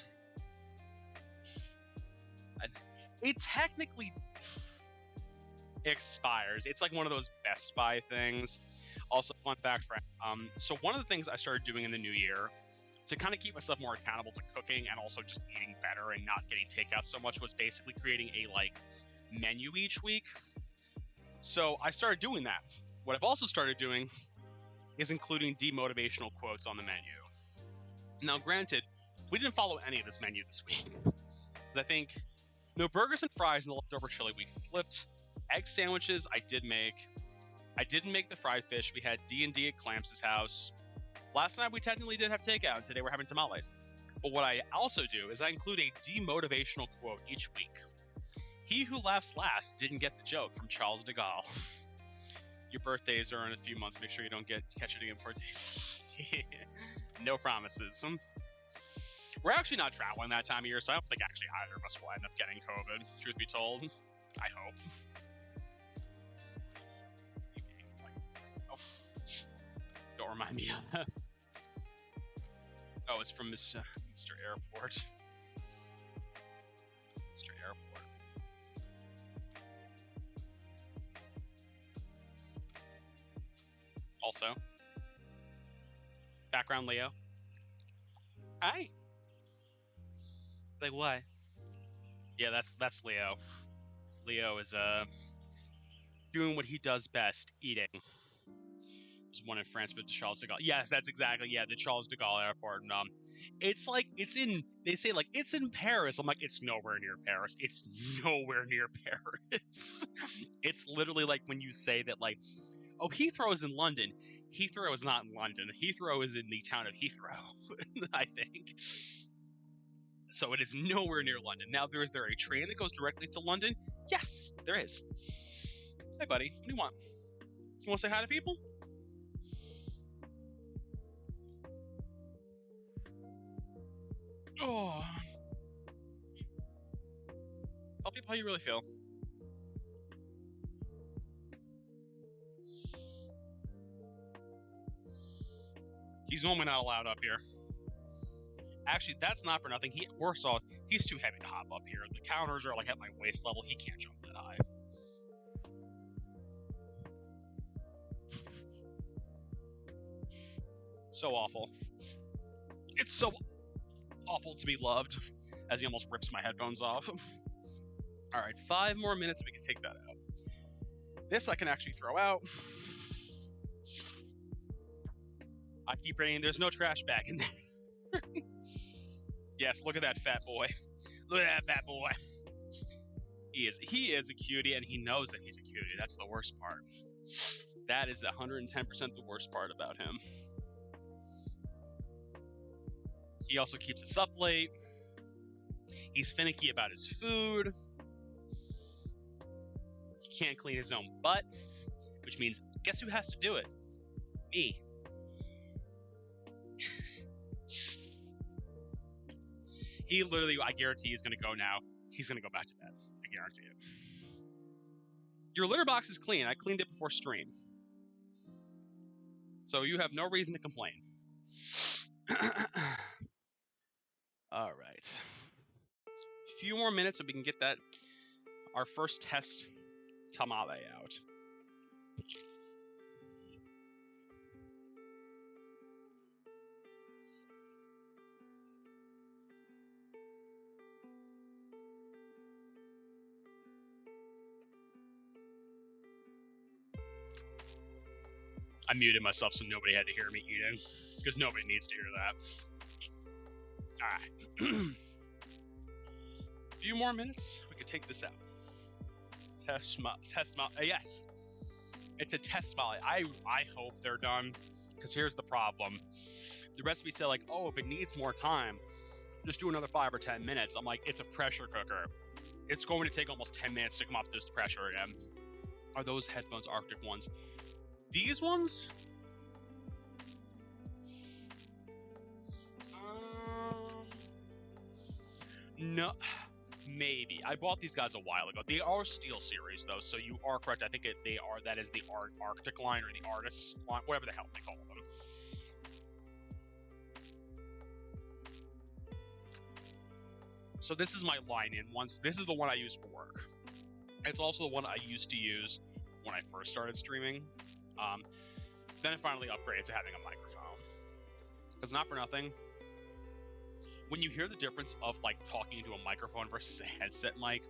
Speaker 4: It technically expires. It's like one of those Best Buy things. Also, fun fact, friend. So one of the things I started doing in the new year to kind of keep myself more accountable to cooking and also just eating better and not getting takeout so much was basically creating a menu each week. So I started doing that. What I've also started doing is including demotivational quotes on the menu. Now, granted, we didn't follow any of this menu this week, because I think no burgers and fries and the leftover chili we flipped. Egg sandwiches I did make. I didn't make the fried fish. We had D&D at Clamps' house. Last night we technically did have takeout, and today we're having tamales. But what I also do is I include a demotivational quote each week. He who laughs last didn't get the joke, from Charles de Gaulle. Your birthdays are in a few months. Make sure you don't catch it again before. No promises. We're actually not traveling that time of year, so I don't think actually either of us will end up getting COVID, truth be told. I hope. Oh. Don't remind me of that. Oh, it's from Mr. Airport. Mr. Airport. Also, background Leo. Hi. Like what? Yeah, that's Leo. Leo is doing what he does best, eating. There's one in France with the Charles de Gaulle. Yes, that's exactly, the Charles de Gaulle Airport. And it's like they say like it's in Paris. I'm like, it's nowhere near Paris. It's nowhere near Paris. It's literally like when you say that like, oh, Heathrow is in London. Heathrow is not in London. Heathrow is in the town of Heathrow, I think. So it is nowhere near London. Now, is there a train that goes directly to London? Yes, there is. Hey, buddy, what do you want? You want to say hi to people? Oh. Tell people how you really feel. He's normally not allowed up here. Actually, that's not for nothing. Worse off, he's too heavy to hop up here. The counters are like at my waist level. He can't jump that high. So awful. It's so awful to be loved, as he almost rips my headphones off. All right, 5 more minutes and we can take that out. This I can actually throw out. I keep bringing, there's no trash bag in there. Yes, look at that fat boy. Look at that fat boy. He is a cutie, and he knows that he's a cutie. That's the worst part. That is 110% the worst part about him. He also keeps us up late. He's finicky about his food. He can't clean his own butt, which means, guess who has to do it? Me. He literally, I guarantee he's going to go now. He's going to go back to bed. I guarantee it. Your litter box is clean. I cleaned it before stream. So you have no reason to complain. All right. few more minutes and we can get that our first test tamale out. I muted myself so nobody had to hear me eating, because nobody needs to hear that. Alright. A few more minutes, we can take this out. Test yes. It's a test molly. I hope they're done, because here's the problem. The recipe said, like, oh, if it needs more time, just do another 5 or 10 minutes. I'm like, it's a pressure cooker. It's going to take almost 10 minutes to come off this pressure again. Are those headphones Arctic ones? These ones? No, maybe. I bought these guys a while ago. They are Steel Series, though, so you are correct. I think they are. That is the Arctic line or the Artist line, whatever the hell they call them. So this is my line-in ones. This is the one I use for work. It's also the one I used to use when I first started streaming. Then I finally upgraded to having a microphone. Because not for nothing, when you hear the difference of like talking into a microphone versus a headset mic,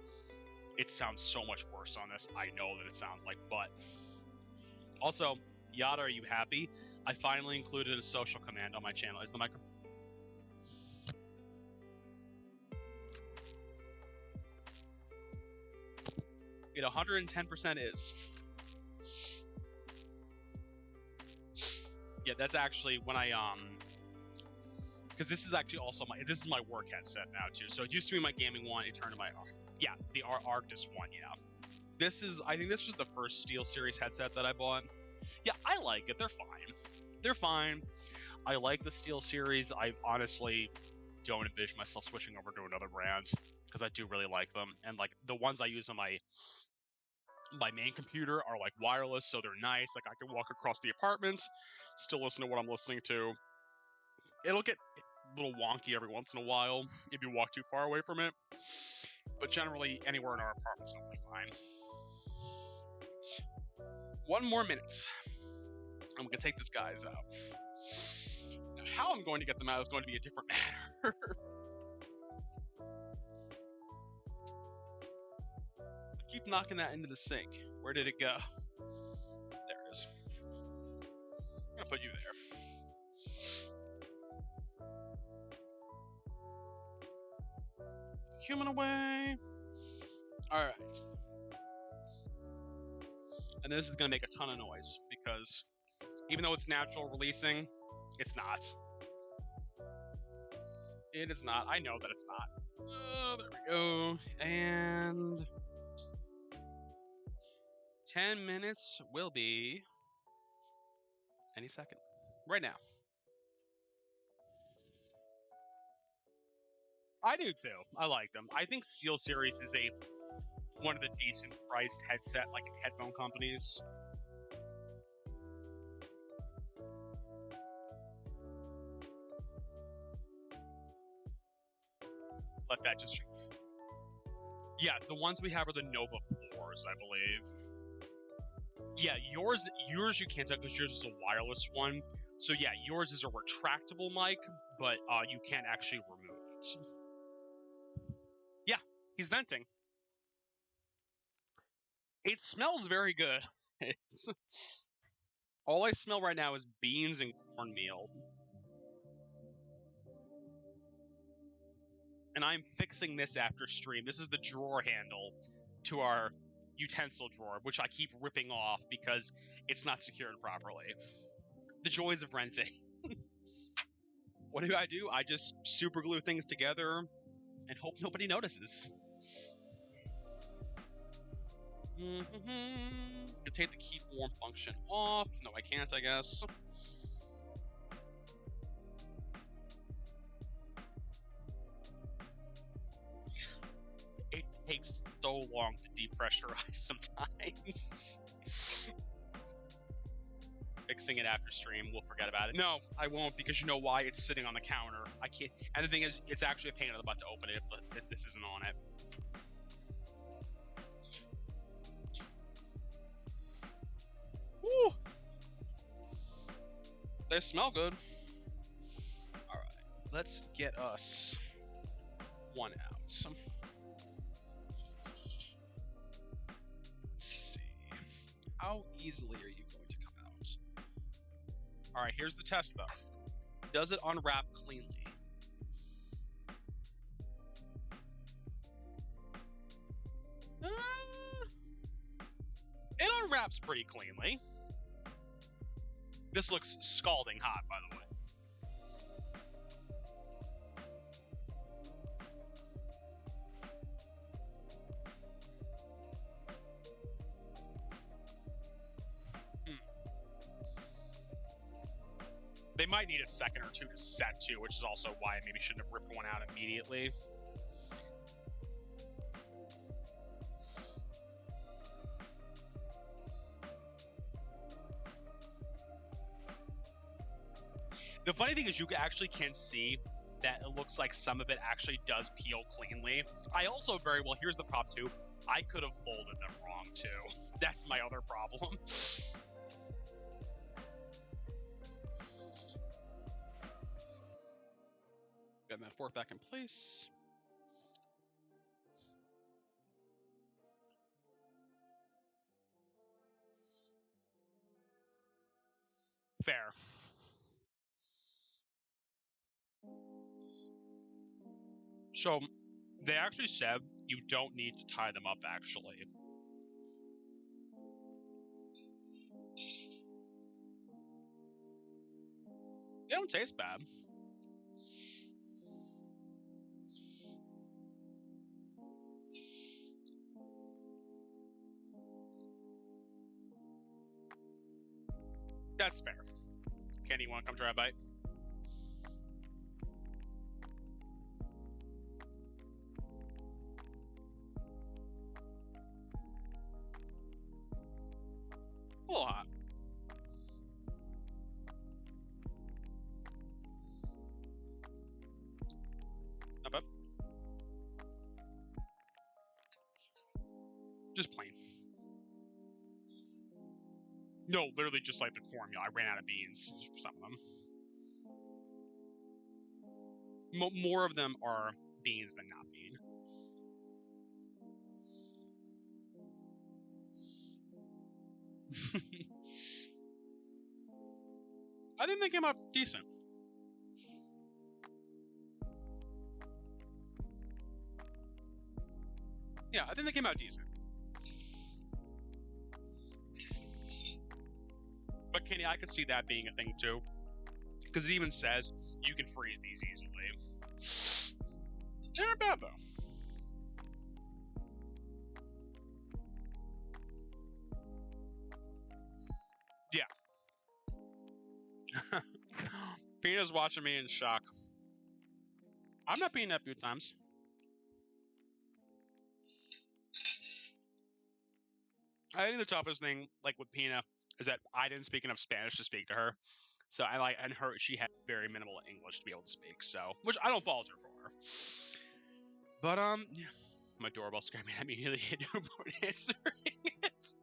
Speaker 4: it sounds so much worse on this. I know that it sounds like butt. Also, Yada, are you happy? I finally included a social command on my channel. Is the microphone? It 110% is. Yeah, that's actually when I because this is actually also my work headset now too. So it used to be my gaming one. It turned to my the Arctis one. Yeah, I think this was the first Steel Series headset that I bought. Yeah, I like it. They're fine. They're fine. I like the Steel Series. I honestly don't envision myself switching over to another brand because I do really like them. And like the ones I use on my main computer are like wireless, so they're nice. Like I can walk across the apartment, still listen to what I'm listening to. It'll get a little wonky every once in a while if you walk too far away from it, but generally anywhere in our apartment's gonna be fine. 1 more minute, and we can take this guys out. Now, how I'm going to get them out is going to be a different matter. Keep knocking that into the sink. Where did it go? There it is. I'm gonna put you there. Human away. Alright. And this is gonna make a ton of noise because even though it's natural releasing, it's not. It is not. I know that it's not. Oh, there we go. And 10 minutes will be any second. Right now. I do too. I like them. I think Steel Series is one of the decent priced headphone companies. Let that just... Yeah, the ones we have are the Nova 4s, I believe. Yeah, yours you can't tell because yours is a wireless one. So yeah, yours is a retractable mic, but you can't actually remove it. Yeah, he's venting. It smells very good. All I smell right now is beans and cornmeal. And I'm fixing this after stream. This is the drawer handle to our utensil drawer, which I keep ripping off because it's not secured properly. The joys of renting. What do? I just super glue things together and hope nobody notices. I take the keep warm function off. No, I can't, I guess. It takes so long to depressurize sometimes. fixing it after stream. We'll forget about it. No, I won't, because you know why? It's sitting on the counter. I can't. And the thing is, it's actually a pain in the butt to open it if this isn't on it. Woo! They smell good. All right, let's get us one out. Let's see. How easily are you going to come out? All right, here's the test, though. Does it unwrap cleanly? It unwraps pretty cleanly. This looks scalding hot, by the way. They might need a second or two to set too, which is also why I maybe shouldn't have ripped one out immediately. The funny thing is you actually can see that it looks like some of it actually does peel cleanly. I also very well, here's the prop too, I could have folded them wrong too. That's my other problem. Got that fork back in place. Fair. So, they actually said you don't need to tie them up, actually. They don't taste bad. That's fair. Kenny, you want to come try a bite? A little hot. Not bad. Just plain. No, literally just like the cornmeal. I ran out of beans for some of them. More of them are beans than not bean. I think they came out decent. Yeah, I think they came out decent. But Kenny, I could see that being a thing too. Because it even says you can freeze these easily. They're not bad though. Yeah. Peanut's watching me in shock. I'm not being that few times. I think the toughest thing, like with Pina, is that I didn't speak enough Spanish to speak to her. So she had very minimal English to be able to speak. So, which I don't fault her for. But yeah, my doorbell scared me. I immediately hit newborn answering it.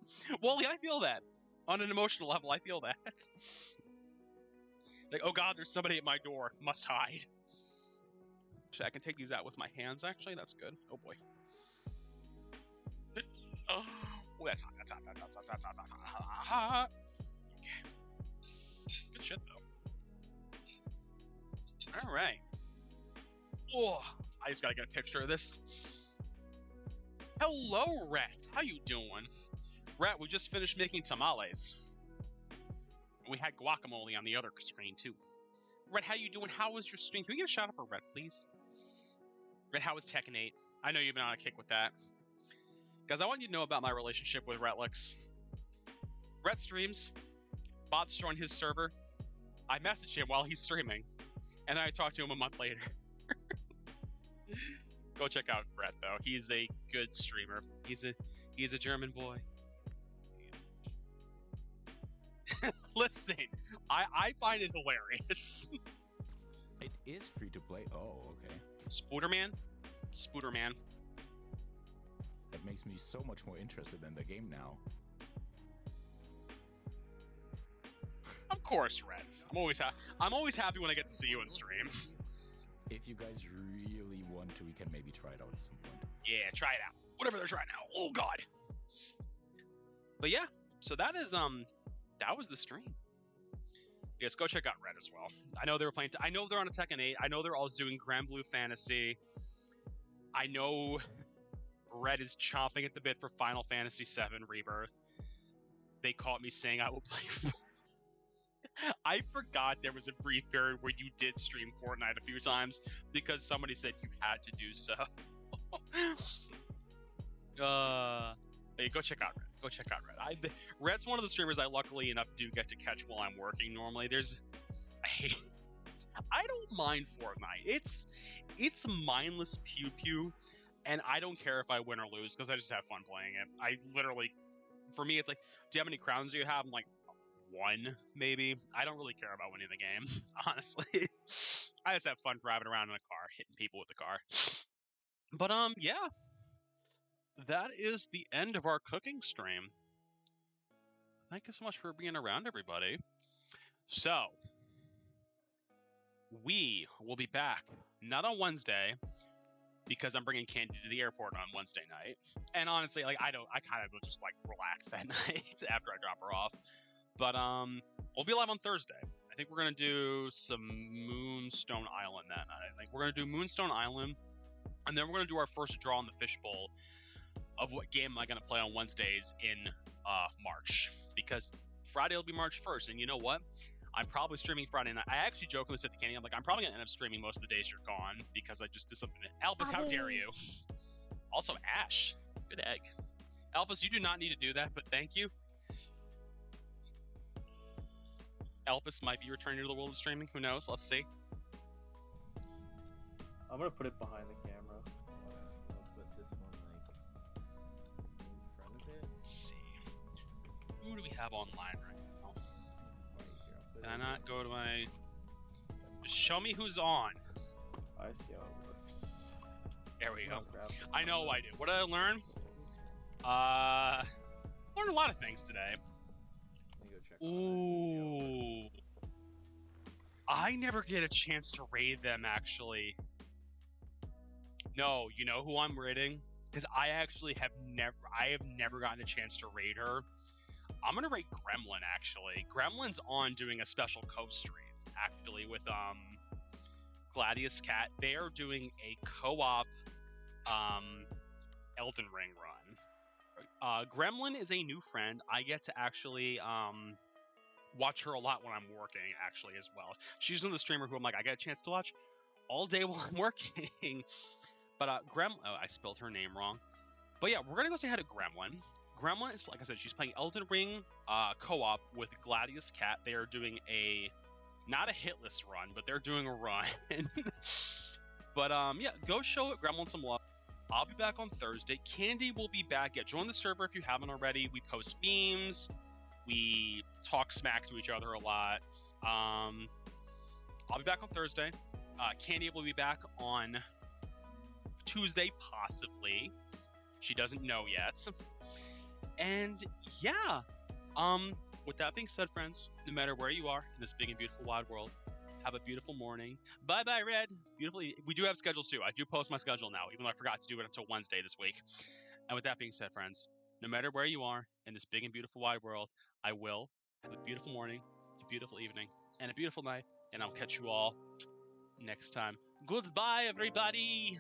Speaker 4: Well, yeah, I feel that on an emotional level. I feel that. Like, oh god, there's somebody at my door. Must hide. Actually, I can take these out with my hands. Actually, that's good. Oh boy. Oh, that's hot. That's hot. That's hot. Okay. Good shit though. All right. Oh, I just gotta get a picture of this. Hello, Rhett. How you doing? Rhett, we just finished making tamales. We had guacamole on the other screen too. Rhett, how you doing? How was your stream? Can we get a shout out for Rhett, please? Rhett, how was Tekken 8? I know you've been on a kick with that. Guys, I want you to know about my relationship with Rhetlix. Rhett streams. Bots join his server. I message him while he's streaming. And then I talk to him a month later. Go check out Rhett, though. He's a good streamer. He's a German boy. Listen, I find it hilarious.
Speaker 11: It is free to play. Oh, okay.
Speaker 4: Spooderman? Spooderman.
Speaker 11: That makes me so much more interested in the game now.
Speaker 4: Of course, Red. I'm always happy when I get to see you on stream.
Speaker 11: If you guys really want to, we can maybe try it out at some point.
Speaker 4: Yeah, try it out. Whatever they're trying now. Oh god. But yeah, so that is that was the stream. Yes, go check out Red as well. I know they were playing. I know they're on a Tekken 8. I know they're all doing Grand Blue Fantasy. I know Red is chomping at the bit for Final Fantasy VII Rebirth. They caught me saying I will play. I forgot there was a brief period where you did stream Fortnite a few times because somebody said you had to do so. Hey, go check out Red. Go check out Red. Red's one of the streamers I luckily enough do get to catch while I'm working normally. I don't mind Fortnite. It's mindless pew pew, and I don't care if I win or lose because I just have fun playing it. I literally, for me, it's like, do you have how many crowns do you have? I'm like, 1 maybe. I don't really care about winning the game, honestly. I just have fun driving around in a car, hitting people with the car. But yeah, that is the end of our cooking stream. Thank you so much for being around, everybody. So, we will be back, not on Wednesday, because I'm bringing Candy to the airport on Wednesday night. And honestly, like, I kind of will just, like, relax that night after I drop her off. But, we'll be live on Thursday. I think we're going to do some Moonstone Island that night. I think we're going to do Moonstone Island, and then we're going to do our first draw in the fishbowl of what game am I going to play on Wednesdays in March. Because Friday will be March 1st, and you know what? I'm probably streaming Friday night. I actually jokingly said to Kenny, I'm like, I'm probably going to end up streaming most of the days you're gone, because I just did something. Albus, how dare you? Also, Ash, good egg. Albus, you do not need to do that, but thank you. Albus might be returning to the world of streaming. Who knows? Let's see.
Speaker 5: I'm gonna put it behind the camera.
Speaker 11: I'll put this one like in front of it.
Speaker 4: Let's see. Who do we have online right now?
Speaker 11: Right here,
Speaker 4: Can I not go to my... Just show me who's on.
Speaker 5: I see how it works.
Speaker 4: There we go. I know I do. What did I learn? Learned a lot of things today. Ooh. I never get a chance to raid them, actually. No, you know who I'm raiding? Because I actually have never gotten a chance to raid her. I'm gonna raid Gremlin, actually. Gremlin's on doing a special co-stream, actually, with Gladius Cat. They are doing a co-op Elden Ring run. Gremlin is a new friend. I get to actually watch her a lot when I'm working, actually, as well. She's another streamer who I'm like, I get a chance to watch all day while I'm working. But oh, I spelled her name wrong. But yeah, we're gonna go say hi to Gremlin. Gremlin is, like I said, she's playing Elden Ring co-op with Gladius Cat. They are doing not a hitless run, but they're doing a run. But yeah, go show Gremlin some love. I'll be back on Thursday. Candy will be back. Yeah, join the server if you haven't already. We post memes. We talk smack to each other a lot. I'll be back on Thursday. Candy will be back on Tuesday, possibly. She doesn't know yet. And yeah, with that being said, friends, no matter where you are in this big and beautiful wide world, have a beautiful morning. Bye-bye, Red. Beautifully. We do have schedules, too. I do post my schedule now, even though I forgot to do it until Wednesday this week. And with that being said, friends, no matter where you are in this big and beautiful wide world, I will have a beautiful morning, a beautiful evening, and a beautiful night, and I'll catch you all next time. Goodbye, everybody!